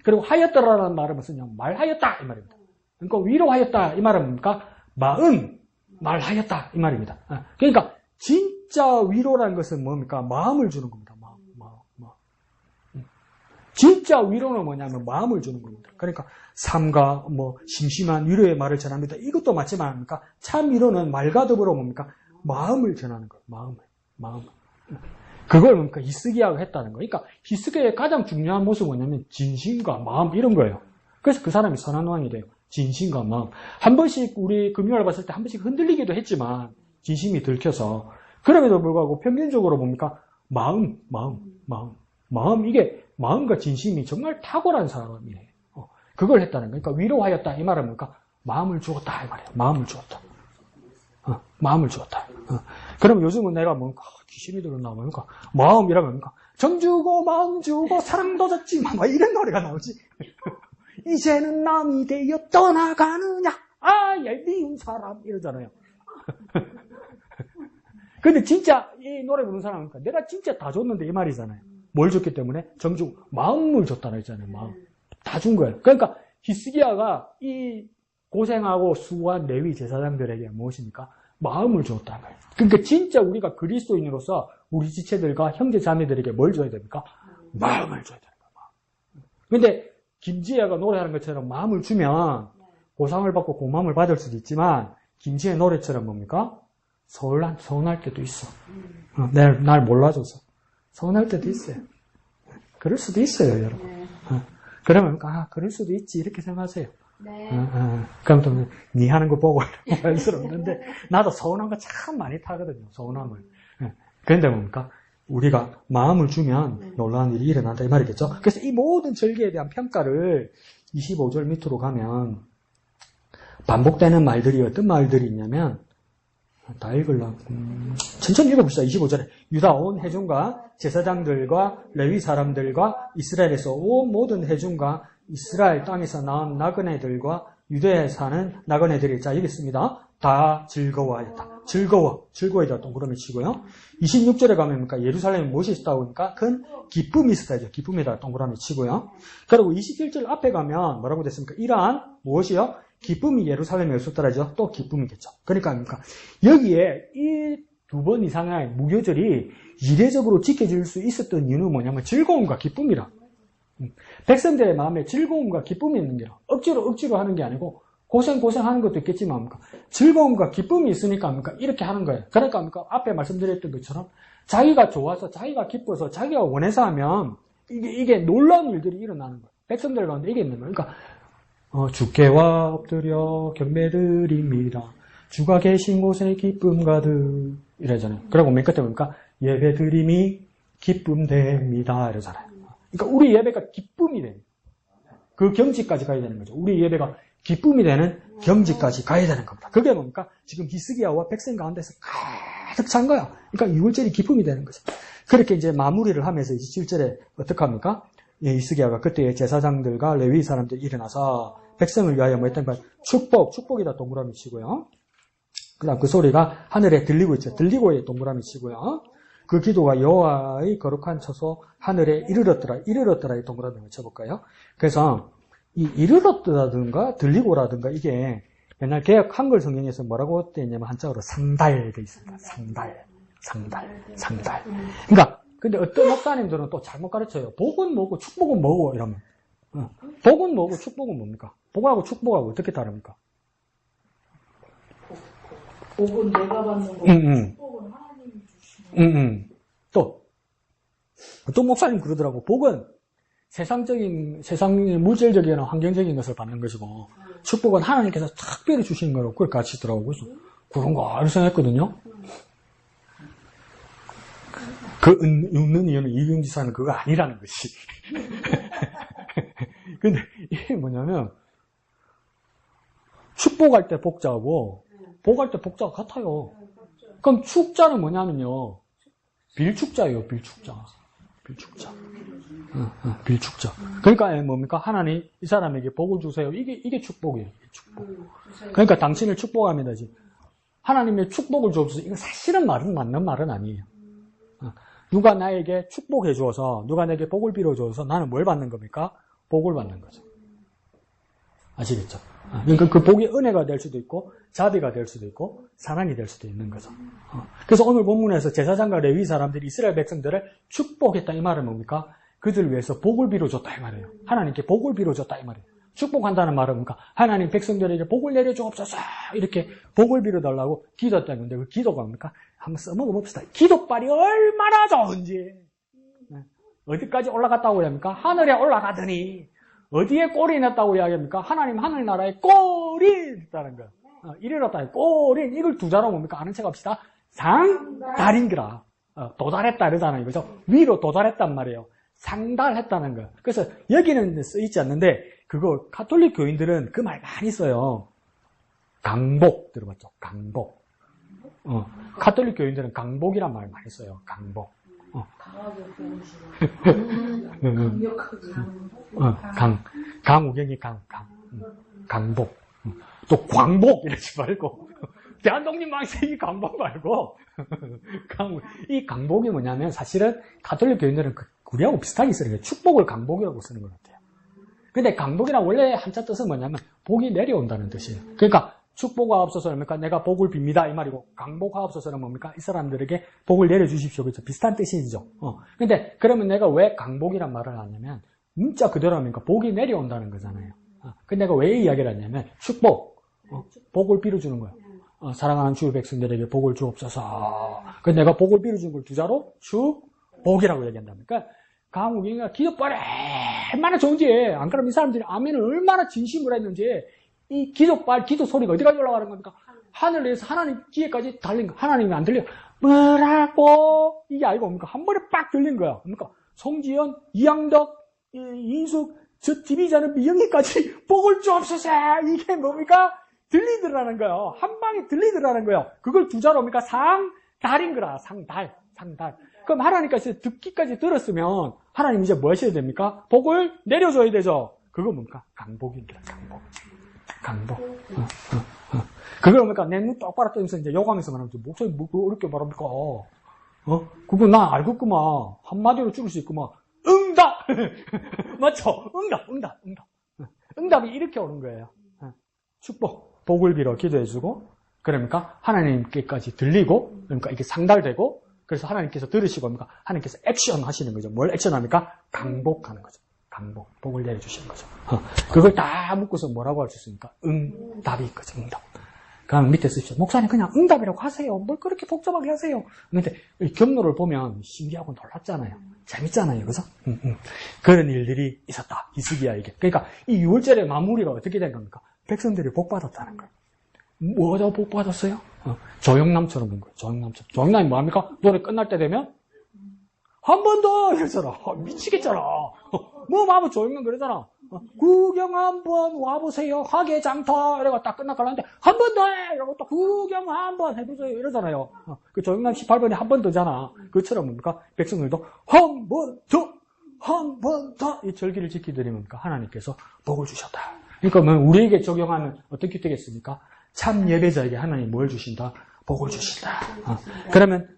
그리고 하였더라라는 말은 무슨 말하였다 이 말입니다. 그러니까 위로하였다 이 말은 뭡니까? 말하였다 이 말입니다. 그러니까 진짜 위로라는 것은 뭡니까? 마음을 주는 겁니다. 마음. 진짜 위로는 뭐냐면 마음을 주는 겁니다. 그러니까 삶과 뭐 심심한 위로의 말을 전합니다. 이것도 마찬가지입니다. 그러니까 참 위로는 말과 더불어 뭡니까? 마음을 전하는 거예요. 마음을. 그걸 뭡니까? 히스기야가 했다는 거예요. 그러니까 히스기야의 가장 중요한 모습은 뭐냐면 진심과 마음 이런 거예요. 그래서 그 사람이 선한 왕이 돼요. 진심과 마음. 한 번씩 우리 금요일 봤을 때 한 번씩 흔들리기도 했지만 진심이 들켜서 그럼에도 불구하고 평균적으로 뭡니까? 마음. 이게 마음과 진심이 정말 탁월한 사람이에요. 그걸 했다는 거예요. 그러니까 위로하였다 이 말은 뭡니까? 마음을 주었다 이 말이에요. 마음을 주었다. 마음을 주었다. 그럼 요즘은 내가 뭔가 귀신이 들었나 뭡니까? 마음이라면 뭡니까? 정 주고 마음 주고 사랑도 줬지만 막 이런 노래가 나오지. 이제는 남이 되어 떠나가느냐? 미운 사람 이러잖아요. 근데 진짜 이 노래 부르는 사람은 내가 진짜 다 줬는데 이 말이잖아요. 뭘 줬기 때문에? 정중 마음을 줬다고 했잖아요. 마음. 다 준 거예요. 그러니까 히스기야가 이 고생하고 수고한 레위 제사장들에게 무엇입니까? 마음을 주었다는 거예요. 그러니까 진짜 우리가 그리스도인으로서 우리 지체들과 형제 자매들에게 뭘 줘야 됩니까? 마음을 줘야 되는 거예요. 근데 김지혜가 노래하는 것처럼 마음을 주면 보상을 받고 고마움을 받을 수도 있지만 김지혜 노래처럼 뭡니까? 서운할 때도 있어. 날 몰라줘서 서운할 때도 있어요. 그럴 수도 있어요, 여러분. 그러면 그럴 수도 있지 이렇게 생각하세요. 네. 그럼 또 니 하는 거 보고 말스럽는데 나도 서운한 거 참 많이 타거든요. 서운함을. 그런데 뭡니까? 우리가 마음을 주면 놀라운 일이 일어난다 이 말이겠죠. 그래서 이 모든 절기에 대한 평가를 25절 밑으로 가면 반복되는 말들이 어떤 말들이 있냐면 다 읽으려고 천천히 읽어봅시다. 25절에 유다 온 회중과 제사장들과 레위 사람들과 이스라엘에서 온 모든 회중과 이스라엘 땅에서 나온 나그네들과 유대에 사는 나그네들이 자 여기 있습니다. 다 즐거워하였다. 즐거워에다 동그라미 치고요. 26절에 가면 예루살렘에 무엇이 있다고 하니까 큰 기쁨이 있었다죠. 기쁨에다 동그라미 치고요. 그리고 27절 앞에 가면 뭐라고 됐습니까? 이러한 무엇이요? 기쁨이 예루살렘에 있었더라죠. 또 기쁨이겠죠. 그러니까 여기에 이 두 번 이상의 무교절이 이례적으로 지켜질 수 있었던 이유는 뭐냐면 즐거움과 기쁨이라. 백성들의 마음에 즐거움과 기쁨이 있는 게라. 억지로 하는 게 아니고 고생하는 것도 있겠지만 즐거움과 기쁨이 있으니까 이렇게 하는 거예요. 그러니까 앞에 말씀드렸던 것처럼 자기가 좋아서 자기가 기뻐서 자기가 원해서 하면 이게 놀라운 일들이 일어나는 거예요. 백성들 가운데 이게 있는 거예요. 그러니까 주께와 엎드려 경배드립니다. 주가 계신 곳에 기쁨 가득 이러잖아요. 그리고 맨 끝에 보니까 예배드림이 기쁨됩니다 이러잖아요. 그러니까 우리 예배가 기쁨이 됩니다. 그 경지까지 가야 되는 거죠. 우리 예배가 기쁨이 되는 경지까지 가야 되는 겁니다. 그게 뭡니까? 지금 히스기야와 백성 가운데서 가득 찬 거야. 그러니까 6월절이 기쁨이 되는 거죠. 그렇게 이제 마무리를 하면서 27절에 어떻게 합니까? 히스기야가 그때 제사장들과 레위 사람들이 일어나서 백성을 위하여 뭐 했던 거야? 축복이다 동그라미 치고요. 그 다음 그 소리가 하늘에 들리고 있죠. 들리고에 동그라미 치고요. 그 기도가 여호와의 거룩한 처소 하늘에 이르렀더라 이 동그라미 쳐볼까요? 그래서 이 이르렀다든가 들리고라든가 이게 옛날 개혁 한글 성경에서 뭐라고 돼 있냐면 한자어로 상달 돼 있습니다. 상달. 그러니까 근데 어떤 목사님들은 또 잘못 가르쳐요. 복은 뭐고 축복은 뭐고 이러면. 복은 뭐고 축복은 뭡니까? 복하고 축복하고 어떻게 다릅니까? 복은 내가 받는 거고 축복은 하나님이 주시는 또 어떤 목사님 그러더라고. 복은 세상의 물질적이나 환경적인 것을 받는 것이고, 축복은 하나님께서 특별히 주시는 거라고 그렇게 가르치더라고요. 그래서 그런가, 이렇게 생각했거든요. 그 웃는 이유는 이경지사는 그거 아니라는 것이. 근데 이게 뭐냐면, 축복할 때 복자하고, 복할 때 복자가 같아요. 그럼 축자는 뭐냐면요. 빌축자예요, 빌축자. 빌축자. 빌축자. 그러니까 뭡니까? 하나님, 이 사람에게 복을 주세요. 이게 축복이에요. 이게 축복. 그러니까 당신을 축복합니다. 하나님의 축복을 주옵소서. 이거 사실은 맞는 말은 아니에요. 누가 나에게 축복해 주어서, 누가 내게 복을 빌어 주어서 나는 뭘 받는 겁니까? 복을 받는 거죠. 아시겠죠? 그러니까 그 복이 은혜가 될 수도 있고, 자비가 될 수도 있고, 사랑이 될 수도 있는 거죠. 그래서 오늘 본문에서 제사장과 레위 사람들이 이스라엘 백성들을 축복했다 이 말은 뭡니까? 그들을 위해서 복을 빌어줬다 이 말이에요. 하나님께 복을 빌어줬다 이 말이에요. 축복한다는 말은 뭡니까? 하나님 백성들에게 복을 내려주옵소서 이렇게 복을 빌어달라고 기도했다는 건데 그 기도가 뭡니까? 한번 써먹어봅시다. 기도빨이 얼마나 좋은지. 어디까지 올라갔다고 합니까? 하늘에 올라가더니 어디에 꼴이 났다고 이야기합니까? 하나님 하늘나라에 꼴이 있다는 거예요. 이르렀다. 꼴이 이걸 두 자로 뭡니까? 아는 척 합시다. 상달인기라. 도달했다 이러잖아요. 이거죠? 위로 도달했단 말이에요. 상달했다는 거예요. 그래서 여기는 쓰이지 않는데 그거 가톨릭 교인들은 그 말 많이 써요. 강복 들어봤죠? 강복. 가톨릭 교인들은 강복이란 말 많이 써요. 강복. 강하게 보시고 강력하게 강우경이 강복. 또 광복 이러지 말고 대한독립 망세기 강복 말고 이 강복이 뭐냐면 사실은 가톨릭 교인들은 우리하고 비슷하게 쓰는 거예요. 축복을 강복이라고 쓰는 것 같아요. 근데 강복이란 원래 한자 뜻은 뭐냐면 복이 내려온다는 뜻이에요. 그러니까 축복하옵소서는 뭡니까? 내가 복을 빕니다 이 말이고 강복하옵소서는 뭡니까? 이 사람들에게 복을 내려주십시오. 그렇죠? 비슷한 뜻이죠. 근데 그러면 내가 왜 강복이란 말을 하냐면 문자 그대로 하니까 복이 내려온다는 거잖아요. 근데 내가 왜 이야기를 하냐면 축복, 복을 빌어주는 거예요. 사랑하는 주의 백성들에게 복을 주옵소서. 근데 내가 복을 빌어주는 걸 두 자로 축복이라고 얘기한답니다. 그러니까 강우경이가 기도빨이 얼마나 좋은지 안 그러면 이 사람들이 아멘을 얼마나 진심으로 했는지 이 기도빨, 기도 소리가 어디까지 올라가는 겁니까? 하늘에서 하나님 귀에까지 달린 거. 하나님이 안 들려. 뭐라고? 이게 아니고 뭡니까? 한 번에 빡 들린 거야. 뭡니까? 송지연, 이양덕, 이인숙, 저 TV자는 미영이까지 복을 주옵소서. 이게 뭡니까? 들리더라는 거예요. 한 방에 들리더라는 거예요. 그걸 두 자로 뭡니까? 상달인 거라. 상달. 그럼 하나님께서 듣기까지 들었으면 하나님 이제 뭐 하셔야 됩니까? 복을 내려줘야 되죠. 그거 뭡니까? 강복입니다. 강복. 그걸 뭡니까? 내 눈 똑바로 뜨면서 이제 욕하면서 말하면 목소리 뭐 어렵게 말합니까? 그거 나 알겠구만. 한마디로 줄일 수 있구만. 응답! 맞죠? 응답. 응답이 이렇게 오는 거예요. 축복, 복을 빌어 기도해주고, 그러니까 하나님께까지 들리고, 그러니까 이게 상달되고, 그래서 하나님께서 들으시고, 그러니까 하나님께서 액션 하시는 거죠. 뭘 액션합니까? 강복하는 거죠. 강복, 복을 내려주시는 거죠. 그걸 다 묶어서 뭐라고 할 수 있습니까? 응답이 있거든요. 응답. 그럼 밑에 쓰십시오. 목사님 그냥 응답이라고 하세요. 뭘 그렇게 복잡하게 하세요. 근데 경로를 보면 신기하고 놀랍잖아요. 재밌잖아요. 그죠? 그런 일들이 있었다. 히스기야에게. 그러니까 이 6월절의 마무리가 어떻게 된 겁니까? 백성들이 복 받았다는 거예요. 뭐가 복 받았어요? 조영남처럼 된 거예요. 조영남이 뭐합니까? 노래 끝날 때 되면 한 번 더! 이러잖아. 미치겠잖아. 뭐, 마부 조영남 그러잖아. 구경 한번 와보세요. 화개장터. 이러고 딱 끝날까 하는데, 한 번 더 해! 이러고 또 구경 한번 해보세요. 이러잖아요. 그 조영남 18번에 한 번 더잖아. 그처럼 뭡니까? 백성들도 한 번 더! 이 절기를 지키더니 뭡니까? 하나님께서 복을 주셨다. 그러니까 뭐 우리에게 적용하는 어떻게 되겠습니까? 참 예배자에게 하나님 뭘 주신다? 복을 주신다. 그러면,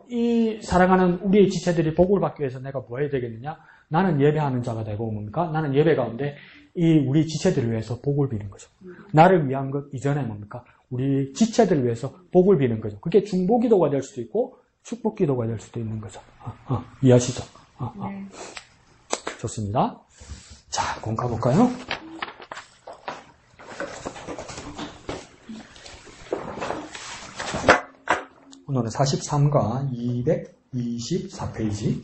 이 사랑하는 우리의 지체들이 복을 받기 위해서 내가 뭐 해야 되겠느냐? 나는 예배하는 자가 되고 뭡니까? 나는 예배 가운데 이 우리 지체들을 위해서 복을 비는 거죠. 나를 위한 것 이전에 뭡니까? 우리 지체들을 위해서 복을 비는 거죠. 그게 중보기도가 될 수도 있고 축복기도가 될 수도 있는 거죠. 이해하시죠? 네. 좋습니다. 자, 공 가볼까요? 오늘은 43과 224페이지.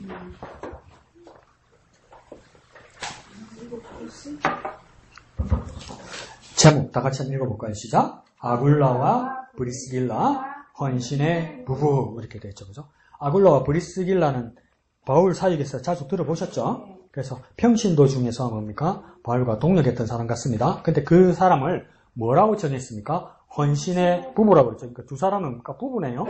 제목 다 같이 한번 읽어볼까요? 시작. 아굴라와 브리스길라 헌신의 부부 이렇게 되죠, 그죠? 아굴라와 브리스길라는 바울 사역에서 자주 들어보셨죠? 그래서 평신도 중에서 뭡니까? 바울과 동역했던 사람 같습니다. 근데 그 사람을 뭐라고 정했습니까? 헌신의 부부라고 그랬죠. 그러니까 두 사람은 뭡니까? 부부네요.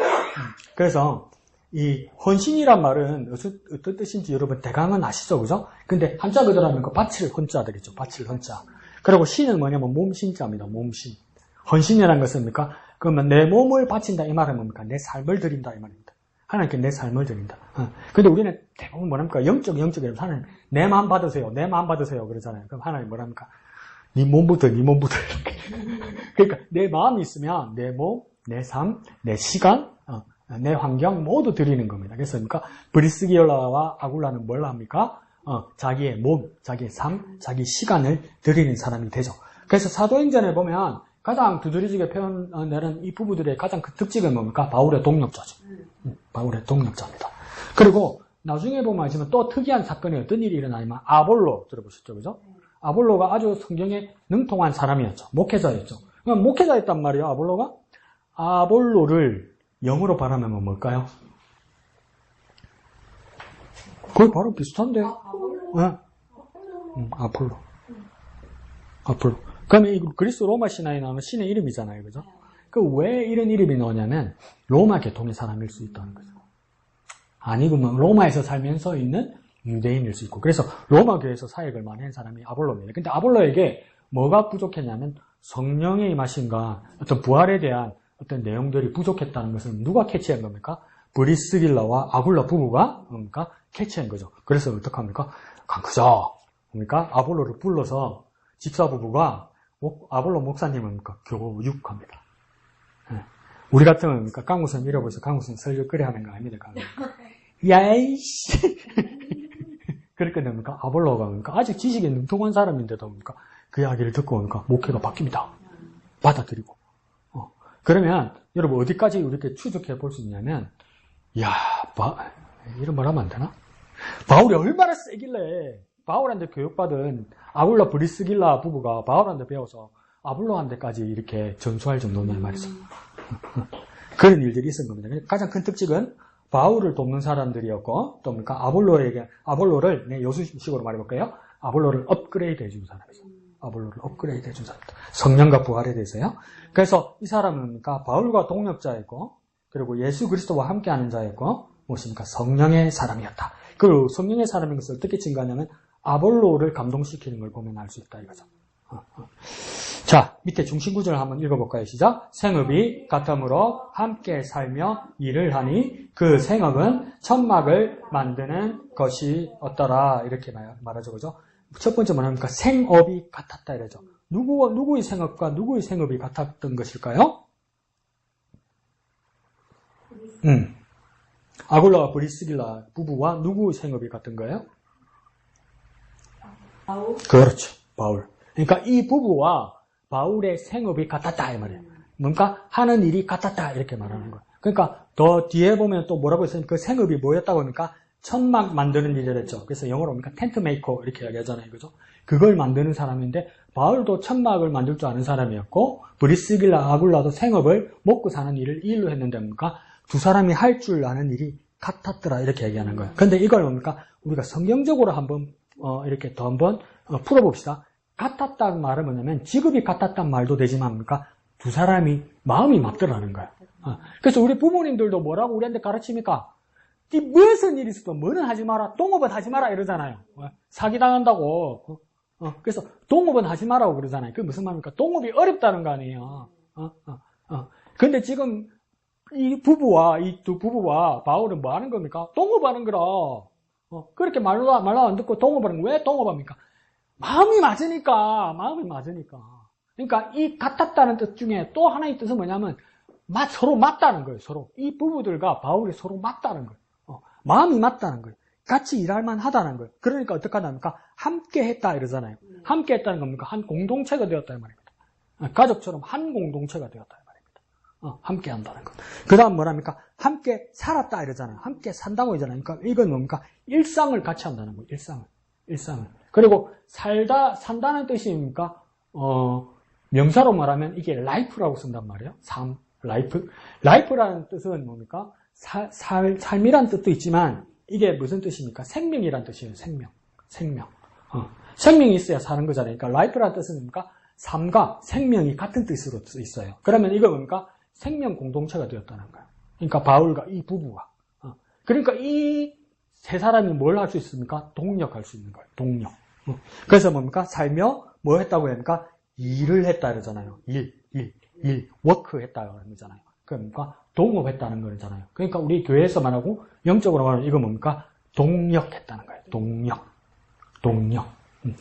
그래서 이 헌신이란 말은 어떤 뜻인지 여러분 대강은 아시죠, 그죠? 근데 한자 그대로 하면 바칠 헌자 되겠죠. 바칠 헌자. 그리고 신은 뭐냐면 몸신자입니다. 몸신. 헌신이라는 것은 뭡니까? 그러면 내 몸을 바친다 이 말은 뭡니까? 내 삶을 드린다 이 말입니다. 하나님께 내 삶을 드린다. 근데 우리는 대부분 뭐랍니까? 영적이라면 하나님 내 마음 받으세요. 내 마음 받으세요. 그러잖아요. 그럼 하나님 뭐랍니까? 네 몸부터. 그러니까 내 마음이 있으면 내 몸, 내 삶, 내 시간, 내 환경 모두 드리는 겁니다. 그래서 뭡니까? 브리스길라와 아굴라는 뭘 합니까? 자기의 몸, 자기의 삶, 자기 시간을 드리는 사람이 되죠. 그래서 사도행전에 보면 가장 두드러지게 표현하는 이 부부들의 가장 그 특징은 뭡니까? 바울의 동력자죠. 바울의 동력자입니다. 그리고 나중에 보면 또 특이한 사건이 어떤 일이 일어나냐면 아볼로 들어보셨죠, 그죠? 아볼로가 아주 성경에 능통한 사람이었죠. 목회자였죠. 그럼 목회자였단 말이에요, 아볼로가. 아볼로를 영어로 발음하면 뭘까요? 거의 바로 비슷한데. 네. 아폴로. 그러면 이 그리스 로마 신화에 나오는 신의 이름이잖아요, 그죠? 그 왜 이런 이름이 나오냐면 로마 계통의 사람일 수 있다는 거죠. 아니고 뭐 로마에서 살면서 있는 유대인일 수 있고. 그래서 로마 교회에서 사역을 많이 한 사람이 아볼로입니다. 근데 아볼로에게 뭐가 부족했냐면 성령의 임하심과 어떤 부활에 대한 어떤 내용들이 부족했다는 것을 누가 캐치한 겁니까? 브리스길라와 아굴라 부부가 뭡니까? 캐치한 거죠. 그래서 어떡합니까? 강크죠. 뭡니까? 아볼로를 불러서 집사 부부가 아볼로 목사님은 뭡니까? 교육합니다. 우리 같으면 뭡니까? 강우선 밀어보셔서 강우선 설교 끓여 하는 거 아닙니까? 야이씨. 그렇게 됩니까? 아볼로가 뭡니까? 아직 지식에 능통한 사람인데도 뭡니까? 그 이야기를 듣고 뭡니까? 목회가 바뀝니다. 받아들이고. 그러면 여러분 어디까지 이렇게 추적해 볼 수 있냐면, 이런 말 하면 안 되나? 바울이 얼마나 세길래 바울한테 교육받은 아굴라 브리스길라 부부가 바울한테 배워서 아볼로한테까지 이렇게 전수할 정도는 말이죠. 그런 일들이 있었던 겁니다. 가장 큰 특징은 바울을 돕는 사람들이었고, 또 뭡니까? 아볼로를, 요수식으로 말해볼까요? 아볼로를 업그레이드 해준 사람이죠. 아볼로를 업그레이드 해준 사람입니다. 성령과 부활에 대해서요. 그래서 이 사람은 뭡니까? 바울과 동력자였고, 그리고 예수 그리스도와 함께하는 자였고, 무엇입니까? 성령의 사람이었다. 그리고 성령의 사람인 것을 어떻게 증거하냐면 아볼로를 감동시키는 걸 보면 알 수 있다 이거죠. 자, 밑에 중심 구절을 한번 읽어볼까요? 시작. 생업이 같음으로 함께 살며 일을 하니 그 생업은 천막을 만드는 것이 어떠라 이렇게 말하죠, 그죠? 첫 번째 뭐냐니까 생업이 같았다 이러죠. 누구의 생업과 누구의 생업이 같았던 것일까요? 아굴라와 브리스길라 부부와 누구의 생업이 같은 거예요? 바울? 그렇죠. 바울. 그러니까 이 부부와 바울의 생업이 같았다 이 말이에요. 뭔가 하는 일이 같았다 이렇게 말하는 거예요. 그러니까 더 뒤에 보면 또 뭐라고 했으면 그 생업이 뭐였다고 합니까? 천막 만드는 일을 했죠. 그래서 영어로 뭡니까? 텐트 메이커 이렇게 이야기하잖아요. 그죠? 그걸 만드는 사람인데 바울도 천막을 만들 줄 아는 사람이었고 브리스길라 아굴라도 생업을 먹고 사는 일을 이 일로 했는데 뭡니까? 두 사람이 할 줄 아는 일이 같았더라 이렇게 얘기하는 거예요. 근데 이걸 뭡니까? 우리가 성경적으로 한번 이렇게 더 한번 풀어봅시다. 같았다는 말은 뭐냐면 직업이 같았단 말도 되지만 뭡니까? 두 사람이 마음이 맞더라는 거예요. 그래서 우리 부모님들도 뭐라고 우리한테 가르칩니까? 이 무슨 일이 있어도 뭐는 하지 마라, 동업은 하지 마라 이러잖아요. 사기당한다고. 그래서 동업은 하지 마라고 그러잖아요. 그게 무슨 말입니까? 동업이 어렵다는 거 아니에요. 근데 지금 이 두 부부와 바울은 뭐 하는 겁니까? 동업하는 거라. 그렇게 말로 안 듣고 동업하는 거. 왜 동업합니까? 마음이 맞으니까. 그러니까 이 같았다는 뜻 중에 또 하나의 뜻은 뭐냐면 서로 맞다는 거예요. 서로. 이 부부들과 바울이 서로 맞다는 거예요. 마음이 맞다는 거예요. 같이 일할 만하다는 거예요. 그러니까 어떻게 하답니까? 함께 했다 이러잖아요. 함께 했다는 겁니까? 한 공동체가 되었다 이 말입니다. 가족처럼 한 공동체가 되었다 이 말입니다. 함께 한다는 것. 그 다음 뭐랍니까? 함께 살았다 이러잖아요. 함께 산다고 하잖아요. 그러니까 이건 뭡니까? 일상을 같이 한다는 거예요. 일상을. 그리고 산다는 뜻입니까? 명사로 말하면 이게 life라고 쓴단 말이에요. 삶, life. life라는 뜻은 뭡니까? 삶이란 뜻도 있지만 이게 무슨 뜻입니까? 생명이란 뜻이에요. 생명. 생명이 있어야 사는 거잖아요. 그러니까 life라는 뜻은 뭡니까? 삶과 생명이 같은 뜻으로 있어요. 그러면 이거 뭡니까? 생명 공동체가 되었다는 거예요. 그러니까 바울과 이 부부가. 그러니까 이 세 사람이 뭘 할 수 있습니까? 동력할 수 있는 거예요. 동력. 그래서 뭡니까? 살며 뭐 했다고 합니까? 일을 했다 그러잖아요. 일, 워크 했다고 그러잖아요. 그러니까 동업했다는 거잖아요. 그러니까 우리 교회에서 말하고 영적으로 말하면 이거 뭡니까? 동력했다는 거예요.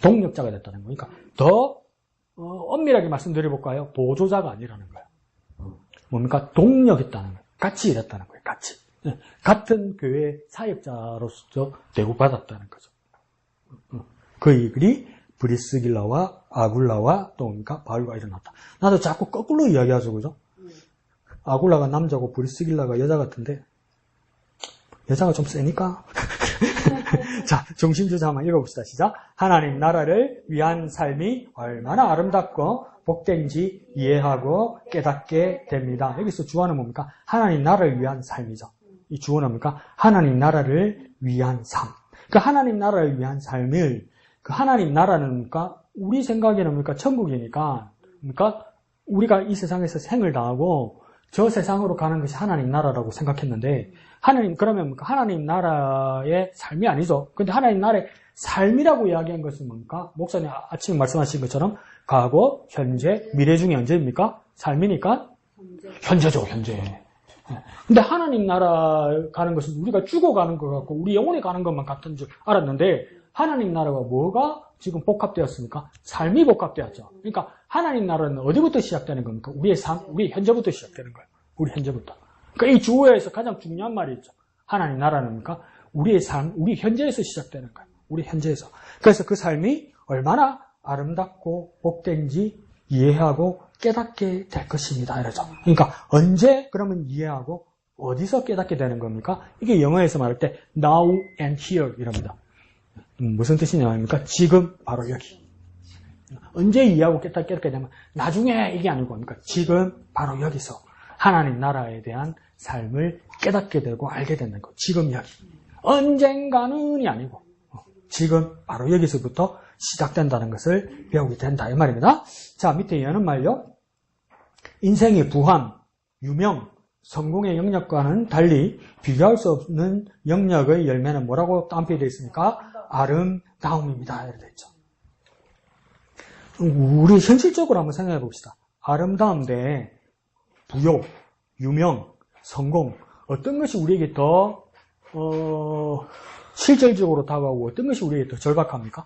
동력자가 됐다는 거예요. 그러니까 더 엄밀하게 말씀드려볼까요? 보조자가 아니라는 거예요. 뭡니까? 동력했다는 거예요. 같이 일했다는 거예요. 같이. 같은 교회 사역자로서 대우받았다는 거죠. 그 일이 브리스길라와 아굴라와 또 뭡니까? 바울과 일어났다. 나도 자꾸 거꾸로 이야기하죠, 그죠? 아굴라가 남자고 브리스길라가 여자 같은데 여자가 좀 세니까. 자, 중심주제 한번 읽어봅시다. 시작. 하나님 나라를 위한 삶이 얼마나 아름답고 복된지 이해하고 깨닫게 됩니다. 여기서 주어는 뭡니까? 하나님 나라를 위한 삶이죠. 이 주어는 뭡니까? 하나님 나라를 위한 삶. 그 하나님 나라를 위한 삶을, 그 하나님 나라는 뭡니까? 우리 생각에는 뭡니까? 천국이니까, 그러니까 우리가 이 세상에서 생을 다하고 저 세상으로 가는 것이 하나님 나라라고 생각했는데, 그러면 뭡니까? 하나님 나라의 삶이 아니죠. 근데 하나님 나라의 삶이라고 이야기한 것은 뭡니까? 목사님 아침에 말씀하신 것처럼 과거, 현재, 미래 중에 언제입니까? 삶이니까? 현재죠, 현재. 근데 하나님 나라 가는 것은 우리가 죽어가는 것 같고 우리 영혼이 가는 것만 같은 줄 알았는데 하나님 나라가 뭐가 지금 복합되었습니까? 삶이 복합되었죠. 그러니까 하나님 나라는 어디부터 시작되는 겁니까? 우리의 삶, 우리 현재부터 시작되는 거예요. 우리 현재부터. 그러니까 이 주어에서 가장 중요한 말이 있죠. 하나님 나라는 뭡니까? 우리의 삶, 우리 현재에서 시작되는 거예요. 우리 현재에서. 그래서 그 삶이 얼마나 아름답고 복된지 이해하고 깨닫게 될 것입니다. 이러죠. 그러니까 언제 그러면 이해하고 어디서 깨닫게 되는 겁니까? 이게 영어에서 말할 때 now and here 이럽니다. 무슨 뜻이냐면 지금 바로 여기. 언제 이해하고 깨닫게 되냐면 나중에 이게 아니고 뭡니까? 지금 바로 여기서 하나님 나라에 대한 삶을 깨닫게 되고 알게 되는 거. 지금 여기. 언젠가는이 아니고 지금 바로 여기서부터 시작된다는 것을 배우게 된다 이 말입니다. 자, 밑에 이어는 말요. 인생의 부함, 유명, 성공의 영역과는 달리 비교할 수 없는 영역의 열매는 뭐라고 따옴표에 되어 있습니까? 아름다움입니다. 이렇게 되어 있죠. 우리 현실적으로 한번 생각해 봅시다. 아름다움 대 부요, 유명, 성공 어떤 것이 우리에게 더 실질적으로 다가오고 어떤 것이 우리에게 더 절박합니까?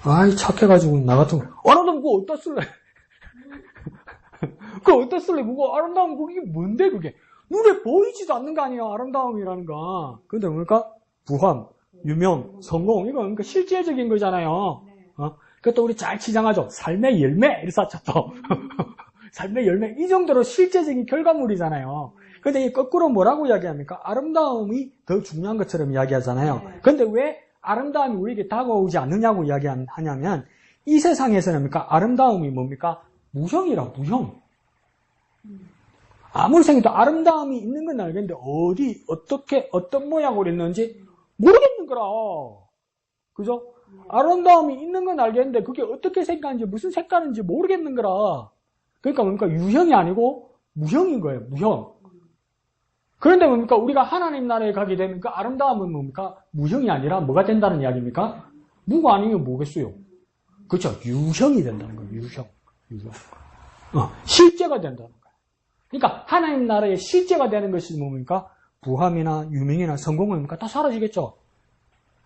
아이 착해가지고 나 같은 거 아름다움 그거 어디다 쓸래? 그거 어디다 쓸래? 그거 아름다움 그게 뭔데 그게? 눈에 보이지도 않는 거 아니야 아름다움이라는 거. 근데 뭡니까? 부함, 유명, 성공 이거 그러니까 실제적인 거잖아요. 그것도 우리 잘 치장하죠. 삶의 열매 이래서 또 삶의 열매 이 정도로 실제적인 결과물이잖아요. 근데 이 거꾸로 뭐라고 이야기합니까? 아름다움이 더 중요한 것처럼 이야기하잖아요. 근데 왜 아름다움이 우리에게 다가오지 않느냐고 이야기하냐면 이 세상에서는 뭡니까? 아름다움이 뭡니까? 무형이라 무형. 아무리 생각해도 아름다움이 있는 건 알겠는데 어디 어떻게 어떤 모양으로 있는지 모르겠는 거라. 그죠? 아름다움이 있는 건 알겠는데 그게 어떻게 생겼는지 무슨 색깔인지 모르겠는 거라. 그러니까 뭡니까? 유형이 아니고 무형인 거예요. 무형. 그런데 뭡니까? 우리가 하나님 나라에 가게 되면 그 아름다움은 뭡니까? 무형이 아니라 뭐가 된다는 이야기입니까? 무가 아니면 뭐겠어요? 그렇죠. 유형이 된다는 거예요. 유형. 실제가 된다는 거예요. 그러니까 하나님 나라의 실제가 되는 것이 뭡니까? 부함이나 유명이나 성공은 뭡니까? 다 사라지겠죠.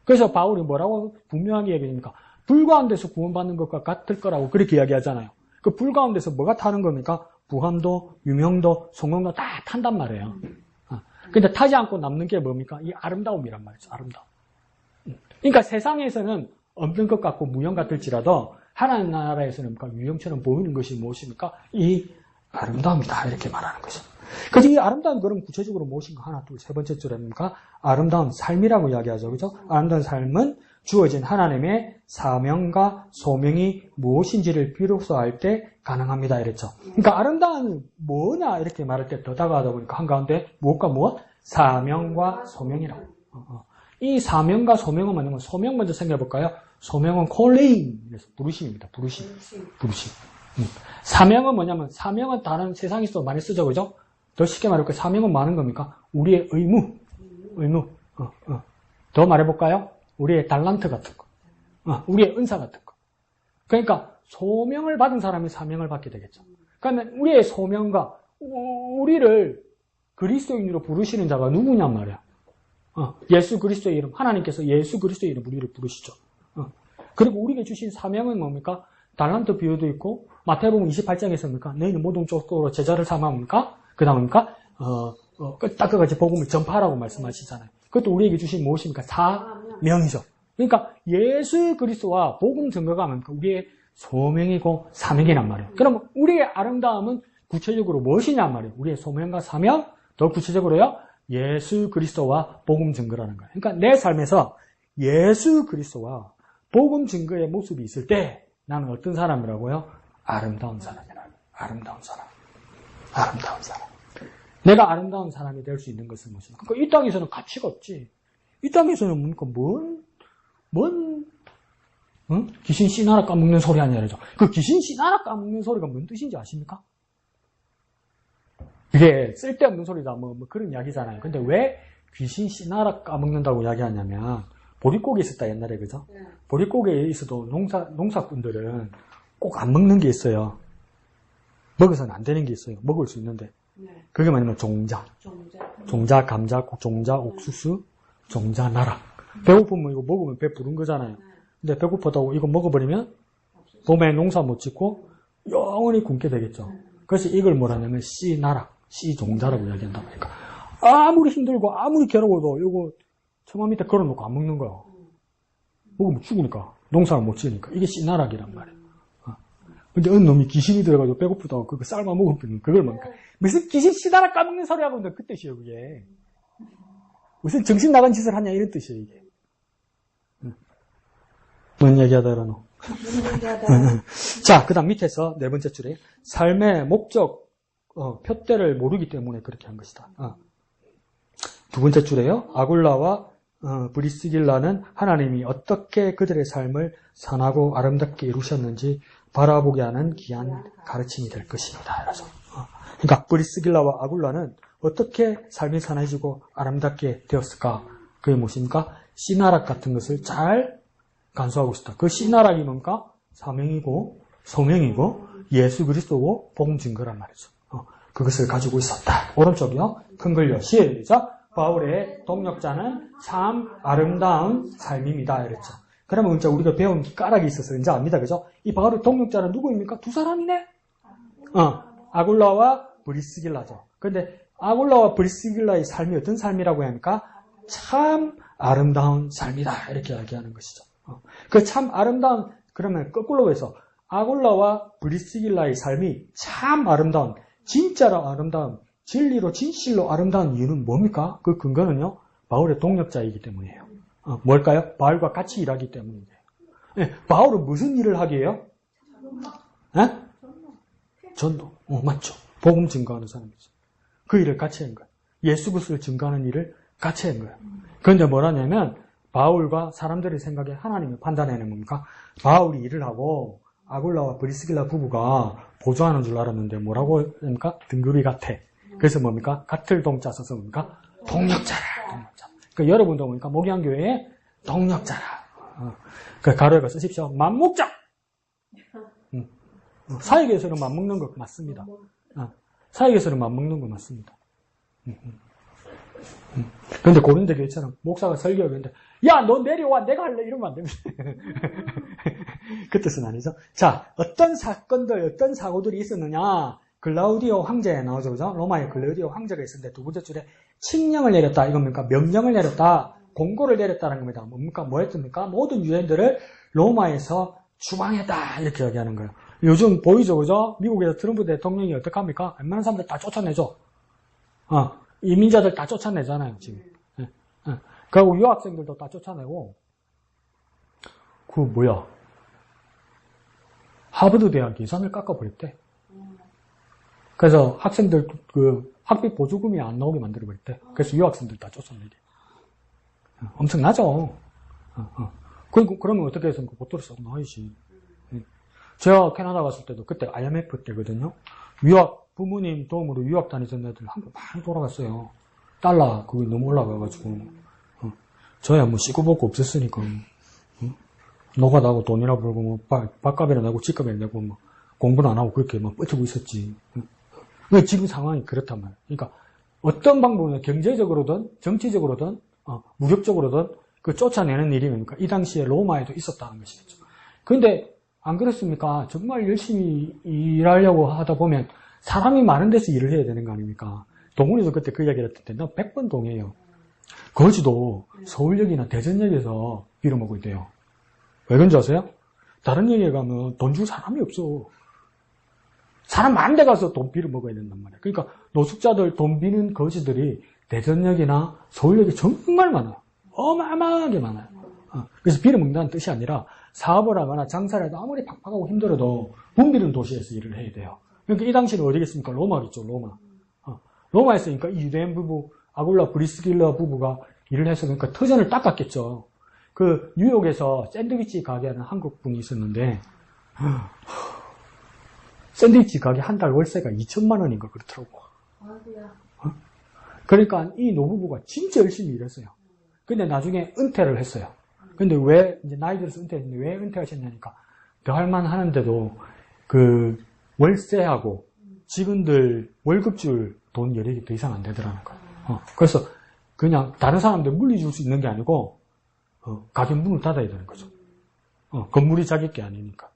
그래서 바울이 뭐라고 분명하게 얘기합니까? 불가운 데서 구원받는 것과 같을 거라고 그렇게 이야기하잖아요. 그 불가운 데서 뭐가 타는 겁니까? 부함도 유명도 성공도 다 탄단 말이에요. 근데 타지 않고 남는 게 뭡니까? 이 아름다움이란 말이죠. 아름다움. 그러니까 세상에서는 없는 것 같고 무형 같을지라도 하나님 나라에서는 뭡니까? 유형처럼 보이는 것이 무엇입니까? 이 아름다움이다. 이렇게 말하는 거죠. 그래서 이 아름다운 그럼 구체적으로 무엇인가? 하나, 둘, 세 번째 줄에 뭡니까? 아름다운 삶이라고 이야기하죠. 그죠? 아름다운 삶은 주어진 하나님의 사명과 소명이 무엇인지를 비로소 알 때 가능합니다. 이랬죠. 그러니까 아름다움이 뭐냐? 이렇게 말할 때 더 다가가다 보니까 한가운데 무엇과 무엇? 사명과 소명이라고. 이 사명과 소명은 뭐냐면 소명 먼저 생각해볼까요? 소명은 calling, 부르심입니다. 부르심. 사명은 뭐냐면 사명은 다른 세상에서 많이 쓰죠. 그죠? 더 쉽게 말해볼까요? 사명은 많은 겁니까? 우리의 의무. 더 말해볼까요? 우리의 달란트 같은 거. 우리의 은사 같은 거. 그러니까 소명을 받은 사람이 사명을 받게 되겠죠. 그러면 우리의 소명과 우리를 그리스도인으로 부르시는 자가 누구냔 말이야. 예수 그리스도의 이름, 하나님께서 예수 그리스도의 이름 우리를 부르시죠. 그리고 우리에게 주신 사명은 뭡니까? 달란트 비유도 있고 마태복음 28장에서 뭡니까? 너희는 모든 족속으로 제자를 삼아옵니까? 그 다음입니까? 끝까지 복음을 전파하라고 말씀하시잖아요. 그것도 우리에게 주신 무엇입니까? 사명이죠. 그러니까 예수 그리스도와 복음 증거가 뭡니까? 우리의 소명이고 사명이란 말이에요. 그럼 우리의 아름다움은 구체적으로 무엇이냔 말이에요. 우리의 소명과 사명, 더 구체적으로요. 예수 그리스도와 복음 증거라는 거예요. 그러니까 내 삶에서 예수 그리스도와 복음 증거의 모습이 있을 때 나는 어떤 사람이라고요? 아름다운 사람이라고. 아름다운 사람. 내가 아름다운 사람이 될 수 있는 것은 무엇입니까? 그러니까 이 땅에서는 가치가 없지. 이 땅에서는 귀신 씨나라 까먹는 소리 아니야. 그 귀신 씨나라 까먹는 소리가 뭔 뜻인지 아십니까? 이게 쓸데없는 소리다, 뭐 그런 이야기잖아요. 근데 왜 귀신 씨나라 까먹는다고 이야기하냐면, 보릿고개 있었다, 옛날에, 그죠? 네. 보릿고개에 있어도 농사꾼들은 꼭 안 먹는 게 있어요. 먹어서는 안 되는 게 있어요. 먹을 수 있는데. 네. 그게 뭐냐면 종자, 감자, 종자, 옥수수, 종자, 나락. 배고프면 이거 먹으면 배 부른 거잖아요. 근데 배고프다고 이거 먹어버리면 봄에 농사 못 짓고 영원히 굶게 되겠죠. 그래서 이걸 뭐라냐면 씨나락, 씨종자라고 이야기한단 말이니까. 아무리 힘들고 아무리 괴로워도 이거 처마 밑에 걸어놓고 안 먹는 거야. 먹으면 죽으니까. 농사를 못 지으니까. 이게 씨나락이란 말이에요. 근데 어느 놈이 귀신이 들어가지고 배고프다고 그거 삶아 먹으면 그걸 먹으니까. 무슨 귀신 씨나락 까먹는 소리 하고 있는데 그 뜻이에요, 그게. 무슨 정신 나간 짓을 하냐 이런 뜻이에요, 이게. 뭔 얘기하다 그러노? 자, 그 다음 밑에서 네 번째 줄에 삶의 목적, 표대를 모르기 때문에 그렇게 한 것이다. 두 번째 줄에요. 아굴라와 브리스길라는 하나님이 어떻게 그들의 삶을 선하고 아름답게 이루셨는지 바라보게 하는 귀한 가르침이 될 것입니다. 그러니까 브리스길라와 아굴라는 어떻게 삶이 선해지고 아름답게 되었을까? 그게 무엇입니까? 씨나락 같은 것을 잘 간수하고 있다. 그 씨나락이 뭔가 사명이고 소명이고 예수 그리스도고 복음 증거란 말이죠. 그것을 가지고 있었다. 오른쪽이요. 큰 글요. 시작. 바울의 동력자는 참 아름다운 삶입니다. 이랬죠. 그러면 이제 우리가 배운 까락이 있어서 이제 압니다. 그죠? 이 바울의 동력자는 누구입니까? 두 사람이네? 아굴라와 브리스길라죠. 근데 아굴라와 브리스길라의 삶이 어떤 삶이라고 합니까? 참 아름다운 삶이다. 이렇게 이야기하는 것이죠. 그 참 아름다운, 그러면 거꾸로 해서 아굴라와 브리스길라의 삶이 참 아름다운, 진짜로 아름다운, 진리로 진실로 아름다운 이유는 뭡니까? 그 근거는요. 바울의 동력자이기 때문이에요. 뭘까요? 바울과 같이 일하기 때문이에요. 네, 바울은 무슨 일을 하게 해요? 전도. 맞죠. 복음 증거하는 사람이죠. 그 일을 같이 한 거예요. 예수 그리스도를 증거하는 일을 같이 한 거예요. 그런데 뭐라냐면 바울과 사람들의 생각에 하나님이 판단해낸 겁니까? 바울이 일을 하고 아굴라와 브리스길라 부부가 보조하는 줄 알았는데 뭐라고 합니까? 등급이 같아. 그래서 뭡니까? 같을 동자 써서 뭡니까? 동력자라. 그러니까 여러분도 뭡니까? 목양교회의 동력자라. 그 가로에가 쓰십시오. 맘목자. 사역에서는 맘먹는 거 맞습니다. 사역에서는 맘먹는 거 맞습니다. 근데 고린도 교회처럼 목사가 설교하는데 야, 너 내려와. 내가 할래. 이러면 안 됩니다. 그 뜻은 아니죠. 자, 어떤 사건들, 어떤 사고들이 있었느냐. 글라우디오 황제에 나오죠. 그죠? 로마의 글라우디오 황제가 있었는데 두 번째 줄에 칙령을 내렸다. 이건 뭡니까? 명령을 내렸다. 공고를 내렸다는 겁니다. 뭡니까? 뭐였습니까? 모든 유대인들을 로마에서 추방했다. 이렇게 얘기하는 거예요. 요즘 보이죠. 그죠? 미국에서 트럼프 대통령이 어떡합니까? 웬만한 사람들 다 쫓아내죠. 이민자들 다 쫓아내잖아요, 지금. 그리고 유학생들도 다 쫓아내고, 하버드 대학 예산을 깎아버렸대. 그래서 학생들, 학비 보조금이 안 나오게 만들어버렸대. 그래서 유학생들 다 쫓아내게. 엄청나죠? 그러면 어떻게 해서 보따리 썩 나와야지. 제가 캐나다 갔을 때도 그때 IMF 때거든요. 부모님 도움으로 유학 다니던 애들 한국 많이 돌아갔어요. 달러, 그게 너무 올라가가지고. 저야 뭐 씻고먹고 없었으니까. 노가다고 돈이나 벌고, 뭐, 밥값이나 내고, 집값이나 내고, 뭐, 공부는 안 하고 그렇게 막 버티고 있었지. 근데 지금 상황이 그렇단 말이에요. 그러니까 어떤 방법으로 경제적으로든, 정치적으로든, 무력적으로든 그 쫓아내는 일이 뭡니까? 이 당시에 로마에도 있었다는 것이겠죠. 그런데 안 그렇습니까? 정말 열심히 일하려고 하다 보면 사람이 많은 데서 일을 해야 되는 거 아닙니까? 동훈이도 그때 그 이야기를 했을 때, 나 100번 동의해요. 거지도 서울역이나 대전역에서 빌어먹고 있대요. 왜 그런지 아세요? 다른 역에 가면 돈 줄 사람이 없어. 사람 많은 데 가서 돈 빌어먹어야 된단 말이야. 그러니까 노숙자들 돈 비는 거지들이 대전역이나 서울역에 정말 많아요. 어마어마하게 많아요. 그래서 빌어먹는다는 뜻이 아니라 사업을 하거나 장사를 해도 아무리 팍팍하고 힘들어도 붐비는 도시에서 일을 해야 돼요. 그러니까 이 당시는 어디겠습니까? 로마겠죠, 로마. 로마에서 그러니까 이 유대인 부부, 아굴라 브리스길라 부부가 일을 해서 그러니까 터전을 닦았겠죠. 그 뉴욕에서 샌드위치 가게 하는 한국 분이 있었는데 샌드위치 가게 한 달 월세가 2천만 원인가 그렇더라고. 그러니까 이 노부부가 진짜 열심히 일했어요. 근데 나중에 은퇴를 했어요. 근데 왜 이제 나이 들어서 은퇴했는데 왜 은퇴하셨냐니까 더 할만 하는데도 그 월세하고 직원들 월급 줄 돈 여력이 더 이상 안 되더라는 거예요. 그래서 그냥 다른 사람들 물리줄 수 있는 게 아니고 가게 문을 닫아야 되는 거죠. 건물이 자기 게 아니니까.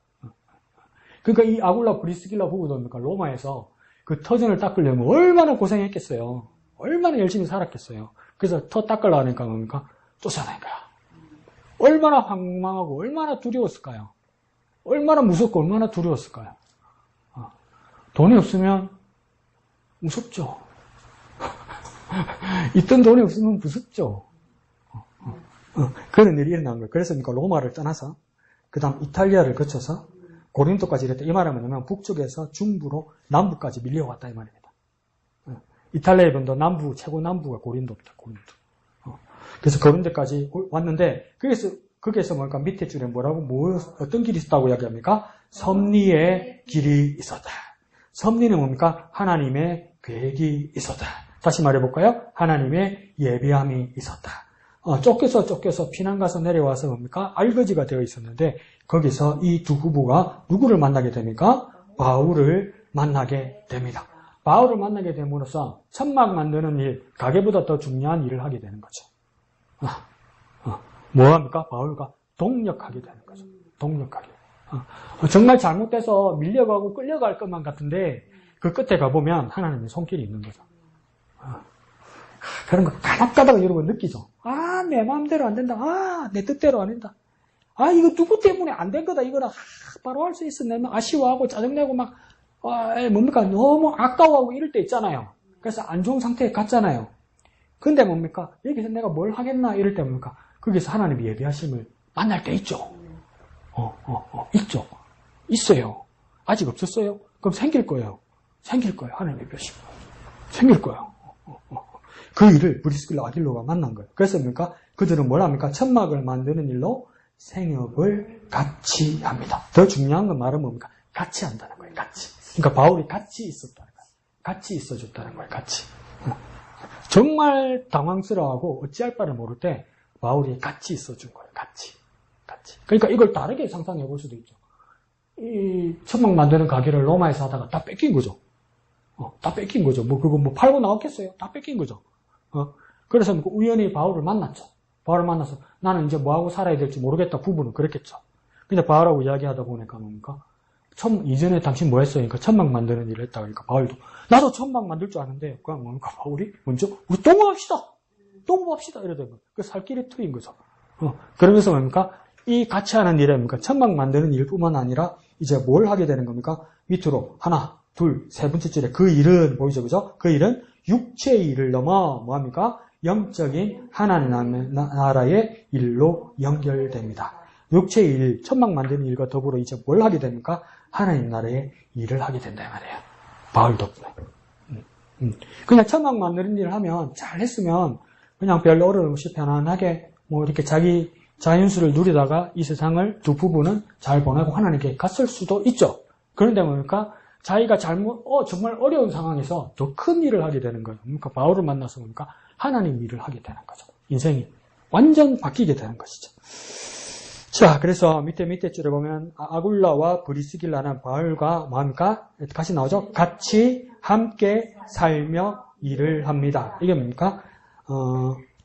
그러니까 이 아굴라 브리스길라 부부도 뭡니까? 로마에서 그 터전을 닦으려면 얼마나 고생했겠어요. 얼마나 열심히 살았겠어요. 그래서 터 닦으려고 하니까 뭡니까? 쫓아낸 거야. 얼마나 황망하고 얼마나 두려웠을까요? 얼마나 무섭고 얼마나 두려웠을까요? 돈이 없으면 무섭죠. 있던 돈이 없으면 무섭죠. 그런 일이 일어난 거예요. 그래서 그러니까 로마를 떠나서 그 다음 이탈리아를 거쳐서 고린도까지 이랬다. 이 말은 뭐냐면 북쪽에서 중부로 남부까지 밀려왔다 이 말입니다. 이탈리아의 번도 남부, 최고 남부가 고린도입니다. 고린도. 그래서 고린도까지 왔는데 거기에서 뭔가 밑에 줄에 어떤 길이 있었다고 이야기합니까? 섭리의 길이 있었다. 섭리는 뭡니까? 하나님의 계획이 있었다. 다시 말해볼까요? 하나님의 예비함이 있었다. 쫓겨서 피난 가서 내려와서 뭡니까? 알거지가 되어 있었는데 거기서 이 두 부부가 누구를 만나게 됩니까? 바울을 만나게 됩니다. 바울을 만나게 됨으로써 천막 만드는 일, 가게보다 더 중요한 일을 하게 되는 거죠. 뭐합니까? 바울과 동력하게 되는 거죠. 동력하게. 정말 잘못돼서 밀려가고 끌려갈 것만 같은데 그 끝에 가보면 하나님의 손길이 있는 거죠. 그런 거 가닥가닥 여러분 느끼죠? 내 마음대로 안 된다. 내 뜻대로 안 된다. 이거 누구 때문에 안 된 거다. 이거는 바로 할 수 있어. 내면 아쉬워하고 짜증내고 막 뭡니까? 너무 아까워하고 이럴 때 있잖아요. 그래서 안 좋은 상태에 갔잖아요. 근데 뭡니까? 여기서 내가 뭘 하겠나 이럴 때 뭡니까? 거기서 하나님의 예비하심을 만날 때 있죠. 있죠. 있어요. 아직 없었어요? 그럼 생길 거예요. 생길 거예요. 하나님의 예비하심. 생길 거예요. 그 일을 브리스길라 아길로가 만난 거예요. 그래서 뭡니까? 그들은 뭘 합니까? 천막을 만드는 일로 생업을 같이 합니다. 더 중요한 건 말은 뭡니까? 같이 한다는 거예요. 같이. 그러니까 바울이 같이 있었다는 거예요. 같이 있어줬다는 거예요. 같이. 정말 당황스러워하고 어찌할 바를 모를 때 바울이 같이 있어준 거예요. 같이. 그러니까 이걸 다르게 상상해 볼 수도 있죠. 이 천막 만드는 가게를 로마에서 하다가 다 뺏긴 거죠. 다 뺏긴 거죠. 그거 팔고 나왔겠어요? 다 뺏긴 거죠. 그래서 우연히 바울을 만났죠. 바울을 만나서 나는 이제 뭐하고 살아야 될지 모르겠다. 부부는 그랬겠죠. 근데 바울하고 이야기하다 보니까 뭡니까? 이전에 당신 뭐 했어요? 그러니까 천막 만드는 일을 했다. 그러니까 바울도 나도 천막 만들 줄 아는데 그냥 뭡니까? 바울이 먼저 우리 동업합시다. 이러더니 그 살길이 트인 거죠. 그러면서 뭡니까? 이 같이 하는 일에 뭡니까? 천막 만드는 일뿐만 아니라 이제 뭘 하게 되는 겁니까? 밑으로 하나, 둘, 세 번째 줄에 그 일은 보이죠, 그죠? 그 일은 육체의 일을 넘어 뭐합니까? 영적인 하나님 나라의 일로 연결됩니다. 육체의 일, 천막 만드는 일과 더불어 이제 뭘 하게 됩니까? 하나님 나라의 일을 하게 된다 말이에요. 바울 덕분에. 그냥 천막 만드는 일을 하면 잘 했으면 그냥 별 어려움 없이 편안하게 뭐 이렇게 자기 자연수를 누리다가 이 세상을 두 부부는 잘 보내고 하나님께 갔을 수도 있죠. 그런데 뭡니까? 자기가 정말 어려운 상황에서 더 큰 일을 하게 되는 거예요. 그러니까 바울을 만나서 뭡니까? 하나님 일을 하게 되는 거죠. 인생이 완전 바뀌게 되는 것이죠. 자, 그래서 밑에 줄에 보면 아굴라와 브리스길라는 바울과 뭡니까? 같이 나오죠? 같이 함께 살며 일을 합니다. 이게 뭡니까?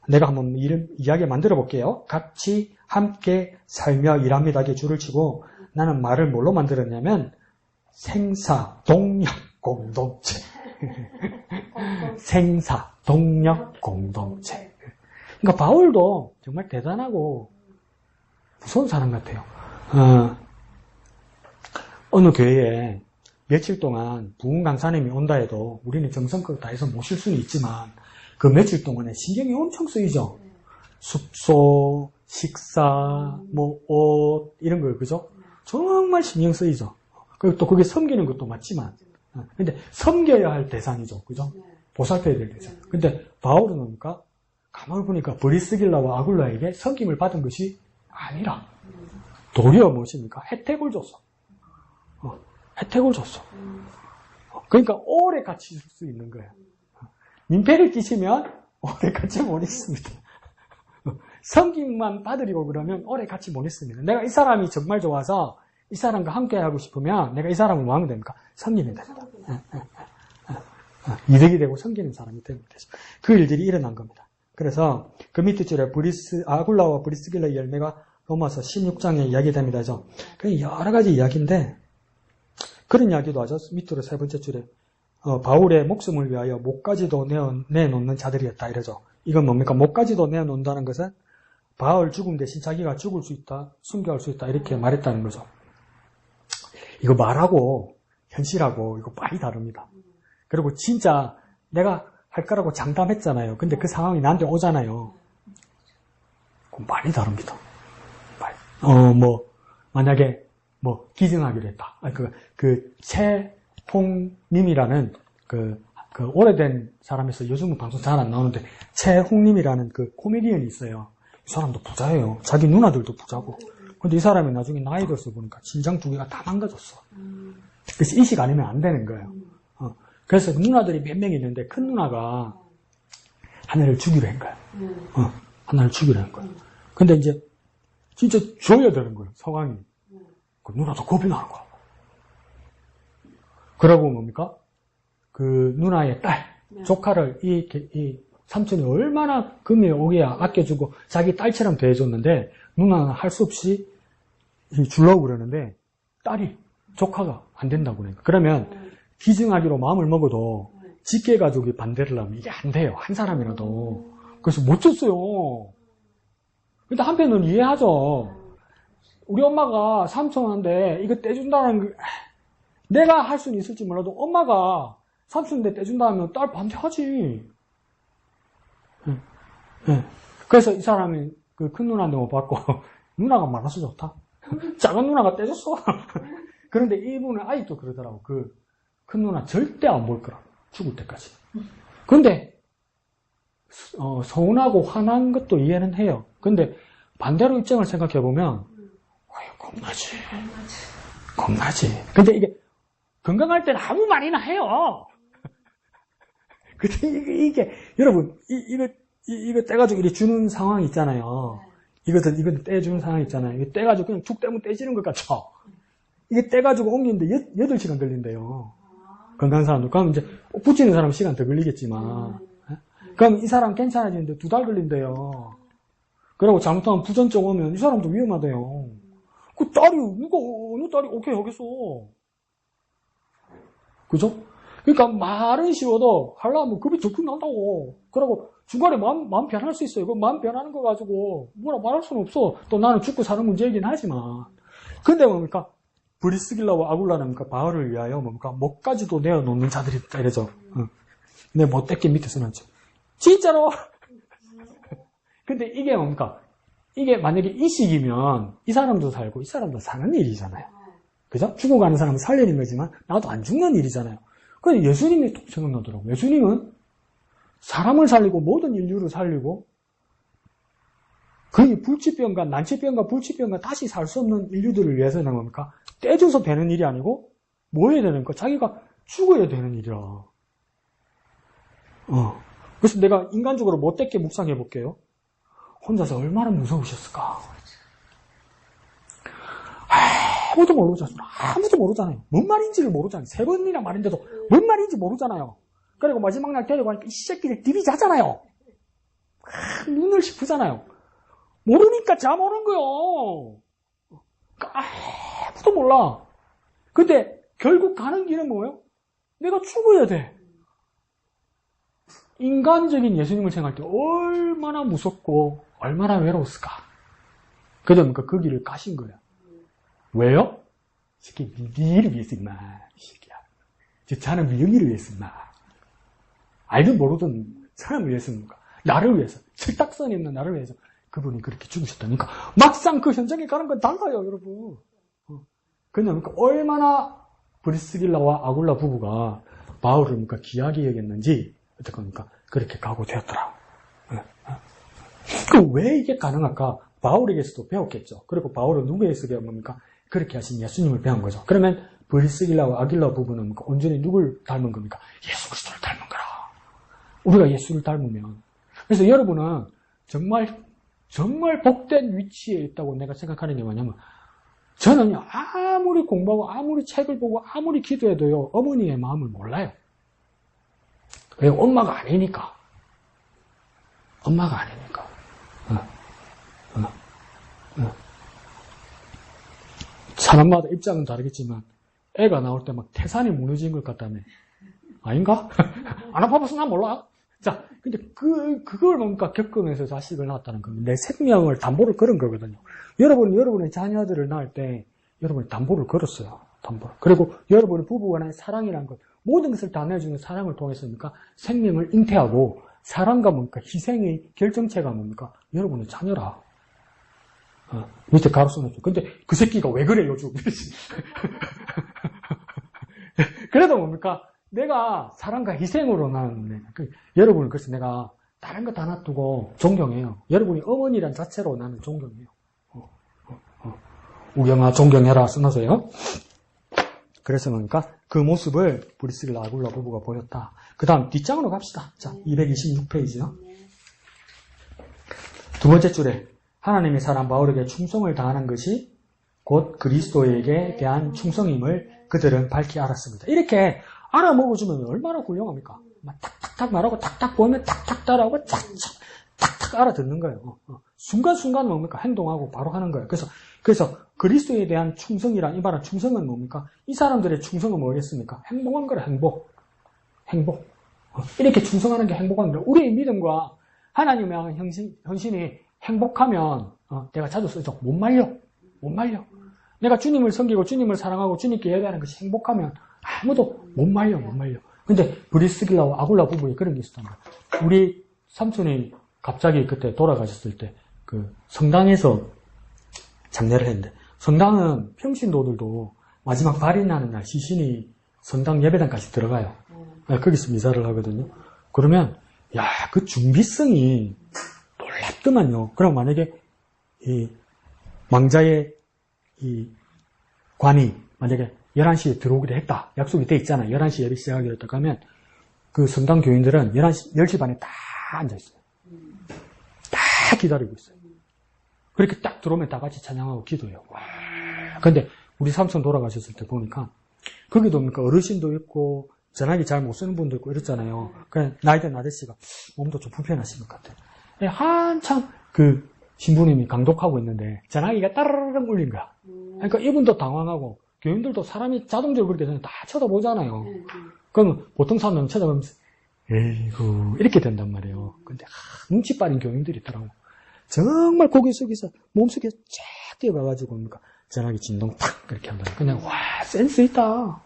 내가 한번 이야기 만들어 볼게요. 같이 함께 살며 일합니다. 이게 줄을 치고 나는 말을 뭘로 만들었냐면 생사, 동력, 공동체. 생사, 동력, 공동체. 그러니까 바울도 정말 대단하고 무서운 사람 같아요. 어느 교회에 며칠 동안 부흥 강사님이 온다 해도 우리는 정성껏 다해서 모실 수는 있지만 그 며칠 동안에 신경이 엄청 쓰이죠. 숙소, 식사, 뭐 옷 이런 거 그죠? 정말 신경 쓰이죠. 그리고 또 그게 섬기는 것도 맞지만 근데 섬겨야 할 대상이죠. 그죠? 보살펴야 될 대상. 근데 바울은 뭡니까? 가만히 보니까 브리스길라와 아굴라에게 섬김을 받은 것이 아니라 도리어 무엇입니까? 혜택을 줬어. 혜택을 줬어. 그러니까 오래 같이 있을 수 있는 거예요. 민폐를 끼치면 오래 같이 못 있습니다. 섬김만 받으려고 그러면 오래 같이 못 있습니다. 내가 이 사람이 정말 좋아서 이 사람과 함께 하고 싶으면 내가 이 사람을 뭐 하면 됩니까? 섬기면 됩니다. 이득이 되고 섬기는 사람이 되면 되죠. 그 일들이 일어난 겁니다. 그래서 그 밑에 줄에 아굴라와 브리스길라의 열매가 로마서 16장에 이야기됩니다. 그 여러 가지 이야기인데 그런 이야기도 하죠. 밑으로 세 번째 줄에 바울의 목숨을 위하여 목까지도 내놓는 자들이었다 이러죠. 이건 뭡니까? 목까지도 내놓는다는 것은 바울 죽음 대신 자기가 죽을 수 있다, 순교할 수 있다 이렇게 말했다는 거죠. 이거 말하고 현실하고 이거 많이 다릅니다. 그리고 진짜 내가 할 거라고 장담했잖아요. 근데 그 상황이 나한테 오잖아요. 많이 다릅니다. 만약에 기증하기로 했다. 최홍님이라는 그 오래된 사람에서 요즘은 방송 잘 안 나오는데 최홍님이라는 그 코미디언이 있어요. 이 사람도 부자예요. 자기 누나들도 부자고. 근데 이 사람이 나중에 나이 들어서 보니까 신장 두 개가 다 망가졌어. 그래서 이식 아니면 안 되는 거예요. 그래서 누나들이 몇 명 있는데 큰 누나가 하나를 주기로 한 거야. 하나를 주기로 한 거야. 근데 이제 진짜 줘야 되는 거예요. 상황이. 그 누나도 겁이 나는 거야. 그러고 뭡니까? 그 누나의 딸, 조카를 이 삼촌이 얼마나 금이 오기야 아껴주고 자기 딸처럼 대해줬는데 누나는 할 수 없이 주려고 그러는데 조카가 안 된다고 그래요. 그러면 기증하기로 마음을 먹어도 직계 가족이 반대를 하면 이게 안 돼요. 한 사람이라도. 그래서 못 줬어요. 근데 한편은 이해하죠. 우리 엄마가 삼촌한테 이거 떼준다는 게 내가 할 수는 있을지 몰라도 엄마가 삼촌한테 떼준다 하면 딸 반대하지. 그래서 이 사람이 그 큰 누나한테 못 받고 누나가 많아서 좋다. 작은 누나가 떼줬어. 그런데 이분은 아직도 그러더라고. 그 큰 누나 절대 안 볼 거라고. 죽을 때까지. 근데 서운하고 화난 것도 이해는 해요. 근데 반대로 입장을 생각해보면 겁나지. 근데 이게 건강할 때는 아무 말이나 해요. 근데 이게 여러분 이거 떼가지고 이렇게 주는 상황이 있잖아요. 이것도 떼주는 상황이 있잖아요. 이거 떼가지고 그냥 툭 떼면 떼지는 것 같죠. 이게 떼가지고 옮기는데 8시간 걸린대요. 건강한 사람들. 그럼 이제 붙이는 사람 시간 더 걸리겠지만. 그럼 이 사람 괜찮아지는데 2달 걸린대요. 그리고 잘못하면 부전증 오면 이 사람도 위험하대요. 그 딸이, 어느 딸이 오케이 하겠어. 그죠? 그러니까 말은 쉬워도 하려면 급이 적극 난다고. 그러고 중간에 마음 변할 수 있어요. 그 마음 변하는 거 가지고 뭐라 말할 수는 없어. 또 나는 죽고 사는 문제이긴 하지만. 근데 뭡니까? 브리스길라와 아굴라는 뭡니까? 바울을 위하여 뭡니까? 목까지도 내어놓는 자들이 있다 이러죠. 내 못되게 밑에 써놨죠. 진짜로! 근데 이게 뭡니까? 이게 만약에 이 시기면 이 사람도 살고 이 사람도 사는 일이잖아요. 그죠? 죽어가는 사람은 살리는 거지만 나도 안 죽는 일이잖아요. 근데 예수님이 또 생각나더라고요. 예수님은 사람을 살리고 모든 인류를 살리고 거의 불치병과 난치병과 불치병과 다시 살 수 없는 인류들을 위해서는 뭡니까? 떼줘서 되는 일이 아니고 뭐 해야 되는 거? 자기가 죽어야 되는 일이라. 그래서 내가 인간적으로 못되게 묵상해 볼게요. 혼자서 얼마나 무서우셨을까? 아무도 모르잖아요. 아무도 모르잖아요. 뭔 말인지를 모르잖아요. 3번이나 말인데도 뭔 말인지 모르잖아요. 그리고 마지막 날 데리고 가니까 이 새끼들 딥이 자잖아요. 눈을 짚으잖아요. 모르니까 잠 오는 거요. 아무도 몰라. 근데 결국 가는 길은 뭐예요? 내가 죽어야 돼. 인간적인 예수님을 생각할 때 얼마나 무섭고 얼마나 외로웠을까. 그러니까 그 길을 가신 거예요. 왜요? 이 새끼 네 일을 위해서 임마. 이 새끼야. 자는 명의를 위해서 임마. 알든 모르든 사람을 위해서입니까? 나를 위해서. 철딱선에 있는 나를 위해서 그분이 그렇게 죽으셨다니까. 막상 그 현장에 가는 건 달라요, 여러분. 그러니까 얼마나 브리스길라와 아굴라 부부가 바울을 귀하게 여겼는지 어떡합니까? 그렇게 가고 되었더라. 왜 이게 가능할까? 바울에게서도 배웠겠죠. 그리고 바울은 누구에게서 배운 겁니까? 그렇게 하신 예수님을 배운 거죠. 그러면 브리스길라와 아길라 부부는 온전히 누굴 닮은 겁니까? 예수 그리스도를 닮은 거라. 우리가 예수를 닮으면. 그래서 여러분은 정말 복된 위치에 있다고 내가 생각하는 게 뭐냐면, 저는 아무리 공부하고 아무리 책을 보고 아무리 기도해도요, 어머니의 마음을 몰라요. 왜? 엄마가 아니니까. 엄마가 아니니까. 사람마다 입장은 다르겠지만 애가 나올 때 막 태산이 무너진 것 같다며. 아닌가? 안 아파봐서 난 몰라. 자, 근데 그걸 뭔가 겪으면서 자식을 낳았다는 겁니다. 내 생명을 담보를 걸은 거거든요. 여러분의 자녀들을 낳을 때 여러분이 담보를 걸었어요. 담보를. 그리고 여러분의 부부간의 사랑이라는 것, 모든 것을 다 내주는 사랑을 통해서니까 생명을 잉태하고 사랑과 뭡니까? 희생의 결정체가 뭡니까? 여러분의 자녀라. 밑에 가로 써놨죠. 근데 그 새끼가 왜 그래, 요즘. 그래도 뭡니까? 내가 사랑과 희생으로 나는, 여러분을 그래서 내가 다른 거 다 놔두고 존경해요. 여러분이 어머니란 자체로 나는 존경해요. 우경아, 존경해라 써놔서요. 그래서 뭡니까? 그 모습을 브리스길라 아굴라 부부가 보였다. 그 다음 뒷장으로 갑시다. 자, 226페이지요. 두 번째 줄에 하나님의 사람 바울에게 충성을 다하는 것이 곧 그리스도에게 대한 충성임을 그들은 밝히 알았습니다. 이렇게 알아먹어주면 얼마나 훌륭합니까? 탁탁탁 말하고 탁탁 보면 탁탁 따라하고 탁탁 알아듣는 거예요. 순간순간 뭡니까? 행동하고 바로 하는 거예요. 그래서 그리스도에 대한 충성이란 이 말은 충성은 뭡니까? 이 사람들의 충성은 뭐겠습니까? 행복한 거라, 행복. 이렇게 충성하는 게 행복한 거라. 우리의 믿음과 하나님의 헌신이 행복하면, 내가 자주 쓰죠. 못 말려. 내가 주님을 섬기고 주님을 사랑하고 주님께 예배하는 것이 행복하면 아무도 못 말려. 근데 브리스길라와 아굴라 부부에 그런 게 있었단 말이에요. 우리 삼촌이 갑자기 그때 돌아가셨을 때 그 성당에서 장례를 했는데, 성당은 평신도들도 마지막 발인하는 날 시신이 성당 예배당까지 들어가요. 거기서 미사를 하거든요. 그러면 그 준비성이 놀랍더만요. 그럼 만약에 이 망자의 이 관이 만약에 11시에 들어오기로 했다. 약속이 돼 있잖아요. 11시 예배 시작하기로 했다. 그러면 그 성당 교인들은 10시 반에 다 앉아있어요. 다 기다리고 있어요. 그렇게 딱 들어오면 다 같이 찬양하고 기도해요. 근데 우리 삼촌 돌아가셨을 때 보니까 거기도 보니까 어르신도 있고 전화기 잘 못 쓰는 분도 있고 이랬잖아요. 그냥 나이든 아저씨가 몸도 좀 불편하신 것 같아요. 한참 그 신부님이 강독하고 있는데 전화기가 따르릉 울린 거야. 그러니까 이분도 당황하고 교인들도 사람이 자동적으로 그렇게 되면 다 쳐다보잖아요. 그러면 보통 사람들은 쳐다보면서 에이구 이렇게 된단 말이에요. 근데 눈치 빠른 교인들이 있더라고. 정말 고개 숙여서 몸속에 쫙 뛰어가가지고 뭡니까? 전화기 진동 탁 그렇게 한다. 그냥 와 센스 있다.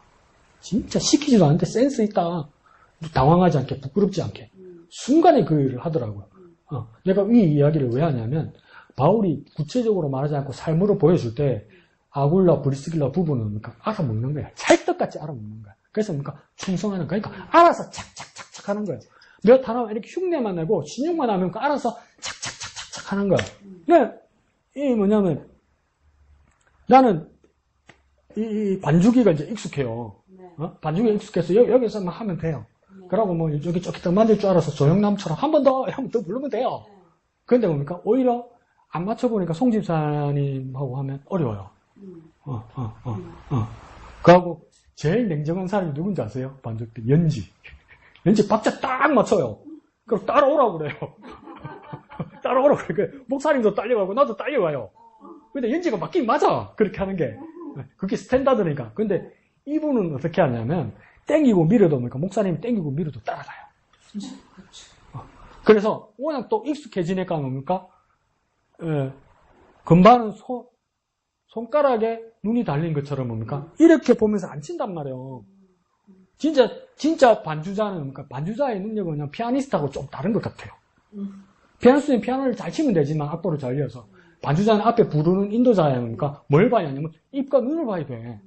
진짜 시키지도 않는데 센스 있다. 당황하지 않게, 부끄럽지 않게. 순간에 그 일을 하더라고요. 내가 이 이야기를 왜 하냐면, 바울이 구체적으로 말하지 않고 삶으로 보여줄 때, 아굴라, 브리스길라 부부는 뭡니까? 알아먹는 거야. 찰떡같이 알아먹는 거야. 그래서 뭡니까? 충성하는 거야. 그러니까 알아서 착착착착 하는 거예요. 몇 하나 이렇게 흉내만 내고, 신용만 하면 알아서 착착착착착 하는 거야. 근데, 이 뭐냐면, 나는, 이 반주기가 이제 익숙해요. 반주기가 익숙해서 여기서만 하면 돼요. 그러고 뭐 여기 쪽 만질 줄 알아서 조영남처럼 한 번 더 부르면 돼요. 그런데 뭡니까? 오히려 안 맞춰보니까 송 집사님하고 하면 어려워요. 그하고 제일 냉정한 사람이 누군지 아세요? 반주 때 연지 박자 딱 맞춰요. 그럼 따라오라고 그래요. 따라오라고 그래. 목사님도 딸려가고 나도 딸려가요. 근데 연지가 맞긴 맞아. 그렇게 하는 게. 그게 스탠다드니까. 근데 이분은 어떻게 하냐면 땡기고 밀어도 뭡니까? 목사님이 땡기고 밀어도 따라가요. 그래서 워낙 또 익숙해지니까 뭡니까? 금반은 손가락에 눈이 달린 것처럼 뭡니까? 이렇게 보면서 안 친단 말이에요. 진짜 반주자는 뭡니까? 반주자의 능력은 그냥 피아니스트하고 좀 다른 것 같아요. 피아니스트는 피아노를 잘 치면 되지만 악보를 잘 이어서 반주자는 앞에 부르는 인도자야 뭡니까? 뭘 봐야 하냐면 입과 눈을 봐야 돼.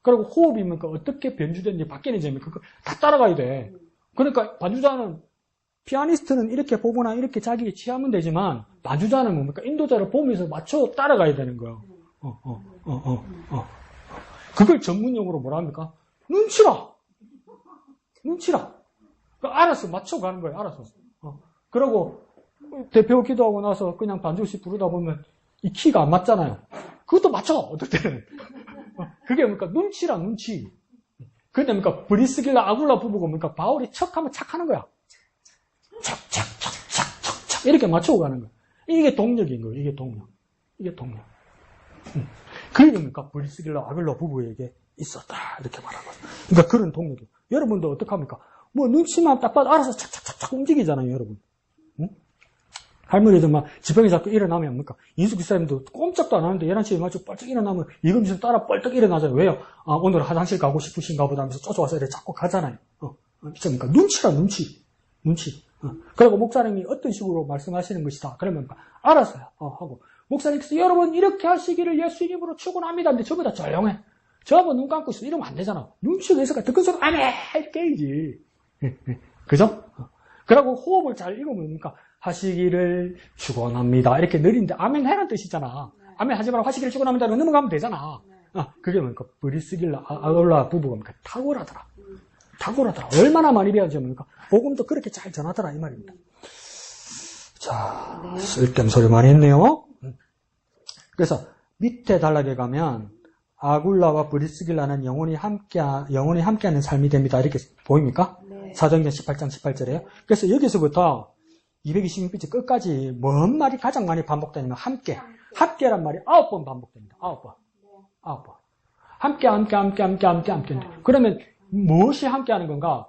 그리고 호흡이 뭡니까? 어떻게 변주되는지 바뀌는지 그거 다 따라가야 돼. 그러니까 반주자는 피아니스트는 이렇게 보거나 이렇게 자기 취하면 되지만 반주자는 뭡니까? 인도자를 보면서 맞춰 따라가야 되는 거예요. 그걸 전문용어로 뭐라 합니까? 눈치라. 그러니까 알아서 맞춰가는 거예요. 알아서. 그리고 대표 기도하고 나서 그냥 반주씩 부르다 보면 이 키가 안 맞잖아요. 그것도 맞춰. 어떨 때는. 그게 뭡니까? 눈치라 눈치. 그런데 뭡니까? 브리스길라 아굴라 부부가 뭡니까? 바울이 척하면 착하는 거야. 척 이렇게 맞추고 가는 거야. 이게 동력인 거예요. 이게 동력. 그게 뭡니까? 브리스길라 아굴라 부부에게 있었다. 이렇게 말하거든요. 그러니까 그런 동력이에요. 여러분도 어떡합니까? 뭐 눈치만 딱 봐도 알아서 착착착착 움직이잖아요, 여러분. 응? 할머니들 막 지병이 자꾸 일어나면 뭡니까? 인숙 기사님도 꼼짝도 안 하는데 11시에 맞춰 뻘쩍 일어나면 이금실 따라 뻘떡 일어나잖아요. 왜요? 오늘 화장실 가고 싶으신가 보다 하면서 쫓아와서 이렇게 자꾸 가잖아요. 그러니까 눈치라 눈치. 그리고 목사님이 어떤 식으로 말씀하시는 것이다. 그러면 알았어요. 하고 목사님께서 여러분 이렇게 하시기를 예수님으로 축원합니다. 근데 저보다 조용해. 저하고 눈 감고 있어. 이러면 안 되잖아. 눈치가 있을까? 듣건 소리 아멘! 이렇게 해야지. 그죠? 그리고 호흡을 잘 읽으면 뭡니까? 하시기를 축원합니다. 이렇게 느린데 아멘 해라는 뜻이잖아. 아멘 하지 말고 하시기를 축원합니다. 넘어가면 되잖아. 그게 뭡니까? 브리스길라 아굴라 부부가 뭡니까? 탁월하더라. 얼마나 많이 배워지 뭡니까? 복음도 그렇게 잘 전하더라 이 말입니다. 자, 쓸데없는 소리 많이 했네요. 그래서 밑에 단락에 가면 아굴라와 브리스길라는 영원히 함께하는 삶이 됩니다. 이렇게 보입니까? 네. 사도행전 18장 18절에요. 그래서 여기서부터 226페이지 끝까지 뭔 말이 가장 많이 반복되냐면 함께란 말이 9번 반복됩니다. 9번. 함께. 그러면 무엇이 함께하는 건가?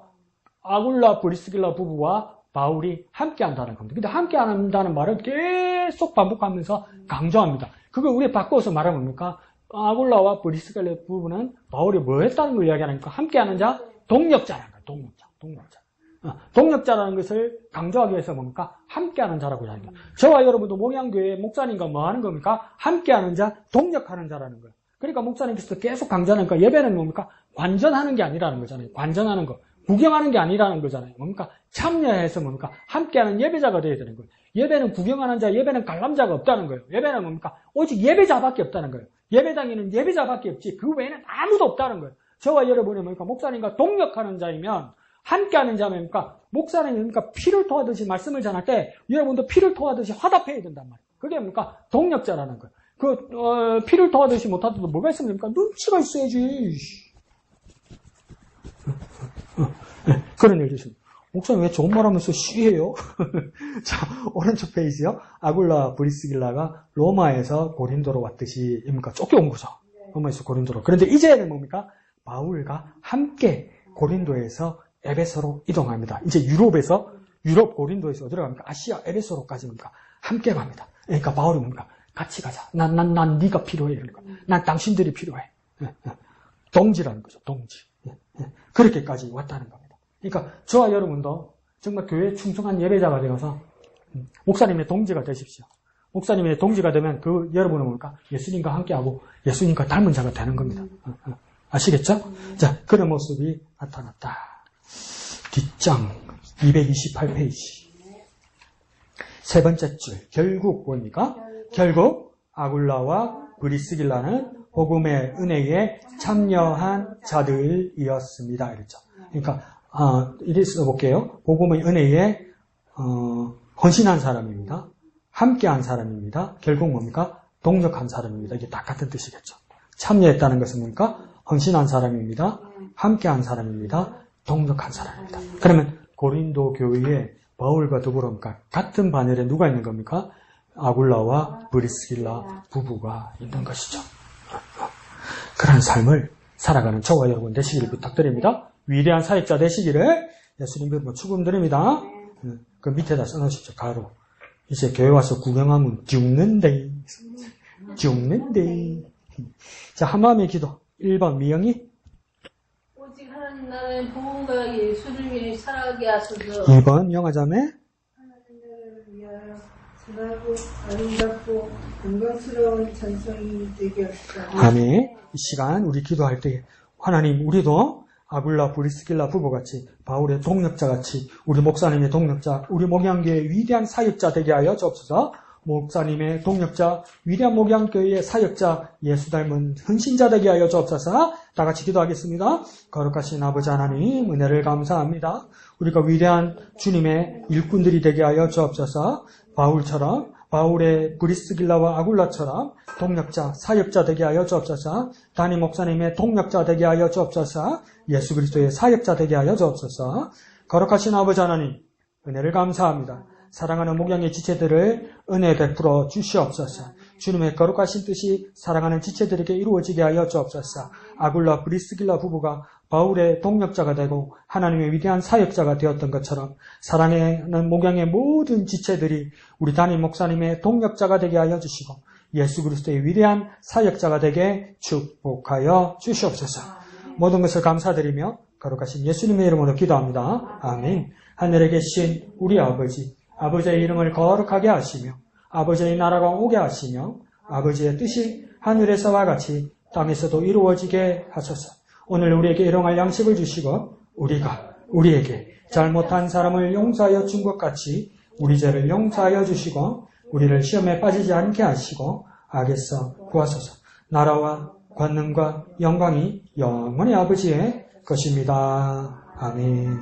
아굴라 브리스길라 부부와 바울이 함께한다는 겁니다. 근데 함께한다는 말을 계속 반복하면서 강조합니다. 그걸 우리 바꿔서 말하면 뭡니까? 아굴라와 브리스길라 부부는 바울이 뭐 했다는 걸 이야기하니까 함께하는 자, 동력자라는 거예요. 동력자라는 것을 강조하기 위해서 뭡니까? 함께하는 자라고 이야기합니다. 저와 여러분도 목양교회 목사님과 뭐 하는 겁니까? 함께하는 자, 동력하는 자라는 거예요. 그러니까 목사님께서 계속 강조하니까 예배는 뭡니까? 관전하는 게 아니라는 거잖아요. 관전하는 거. 구경하는 게 아니라는 거잖아요. 뭡니까? 참여해서 뭡니까? 함께하는 예배자가 되어야 되는 거예요. 예배는 구경하는 자, 예배는 관람자가 없다는 거예요. 예배는 뭡니까? 오직 예배자밖에 없다는 거예요. 예배당에는 예배자밖에 없지 그 외에는 아무도 없다는 거예요. 저와 여러분이 뭡니까? 목사님과 동력하는 자이면 함께하는 자입니까? 목사님이 뭡니까? 피를 토하듯이 말씀을 전할 때 여러분도 피를 토하듯이 화답해야 된단 말이에요. 그게 뭡니까? 동력자라는 거예요. 피를 토하듯이 못하더라도 뭐가 있으면 됩니까? 눈치가 있어야지. 그런 얘기 있습니다. 목사님 왜 좋은 말 하면서 쉬해요? 자, 오른쪽 페이지요. 아굴라 브리스길라가 로마에서 고린도로 왔듯이, 뭡니까? 쫓겨온 거죠. 로마에서 고린도로. 그런데 이제는 뭡니까? 바울과 함께 고린도에서 에베소로 이동합니다. 이제 유럽 고린도에서 어디로 갑니까? 아시아 에베소로까지 뭡니까? 함께 갑니다. 그러니까 바울이 뭡니까? 같이 가자. 난 네가 필요해. 그러니까. 난 당신들이 필요해. 동지라는 거죠. 동지. 그렇게까지 왔다는 겁니다. 그러니까 저와 여러분도 정말 교회에 충성한 예배자가 되어서 목사님의 동지가 되십시오. 목사님의 동지가 되면 그 여러분은 뭡니까? 예수님과 함께하고 예수님과 닮은 자가 되는 겁니다. 아시겠죠? 자, 그런 모습이 나타났다. 뒷장 228페이지. 세 번째 줄. 결국 뭡니까? 결국 아굴라와 브리스길라는 복음의 은혜에 참여한 자들이었습니다. 이랬죠. 그러니까 이렇게 써볼게요. 복음의 은혜에 헌신한 사람입니다. 함께한 사람입니다. 결국 뭡니까? 동력한 사람입니다. 이게 다 같은 뜻이겠죠. 참여했다는 것은 뭡니까? 헌신한 사람입니다. 함께한 사람입니다. 동력한 사람입니다. 그러면 고린도 교회에 바울과 더불어 뭡니까? 같은 반열에 누가 있는 겁니까? 아굴라와 브리스길라 부부가 있는 것이죠. 그런 삶을 살아가는 저와 여러분 되시기를 부탁드립니다. 위대한 사역자 되시기를 예수님의 축원드립니다. 그 밑에다 써놓으십시오. 가로. 이제 교회 와서 구경하면 죽는데. 자, 한마음의 기도. 1번 미영이. 오직 하나님 나라의 복음과 예수를 위해 살아가게 하소서. 2번 영화자매. 하나님을 위하여 선하고 아름답고 영광스러운 전성이 되게 하소서. 아멘. 이 시간 우리 기도할 때 하나님 우리도 아굴라 브리스길라 부부같이 바울의 동력자같이 우리 목사님의 동력자, 우리 목양교회의 위대한 사역자 되게 하여 주옵소서. 목사님의 동력자, 위대한 목양교회의 사역자, 예수 닮은 헌신자 되게 하여 주옵소서. 다 같이 기도하겠습니다. 거룩하신 아버지 하나님 은혜를 감사합니다. 우리가 위대한 주님의 일꾼들이 되게 하여 주옵소서. 바울처럼 바울의 브리스길라와 아굴라처럼 동력자, 사역자 되게 하여 주옵소서. 담임 목사님의 동력자 되게 하여 주옵소서. 예수 그리스도의 사역자 되게 하여 주옵소서. 거룩하신 아버지 하나님 은혜를 감사합니다. 사랑하는 목양의 지체들을 은혜 베풀어 주시옵소서. 주님의 거룩하신 뜻이 사랑하는 지체들에게 이루어지게 하여 주옵소서. 아굴라 브리스길라 부부가 바울의 동력자가 되고 하나님의 위대한 사역자가 되었던 것처럼 사랑하는 목양의 모든 지체들이 우리 담임 목사님의 동력자가 되게 하여 주시고 예수 그리스도의 위대한 사역자가 되게 축복하여 주시옵소서. 모든 것을 감사드리며 거룩하신 예수님의 이름으로 기도합니다. 아멘. 하늘에 계신 우리 아버지, 아버지의 이름을 거룩하게 하시며 아버지의 나라가 오게 하시며 아버지의 뜻이 하늘에서와 같이 땅에서도 이루어지게 하소서. 오늘 우리에게 일용할 양식을 주시고 우리가 우리에게 잘못한 사람을 용서하여 준 것 같이 우리 죄를 용서하여 주시고 우리를 시험에 빠지지 않게 하시고 악에서 구하소서. 나라와 권능과 영광이 영원히 아버지의 것입니다. 아멘.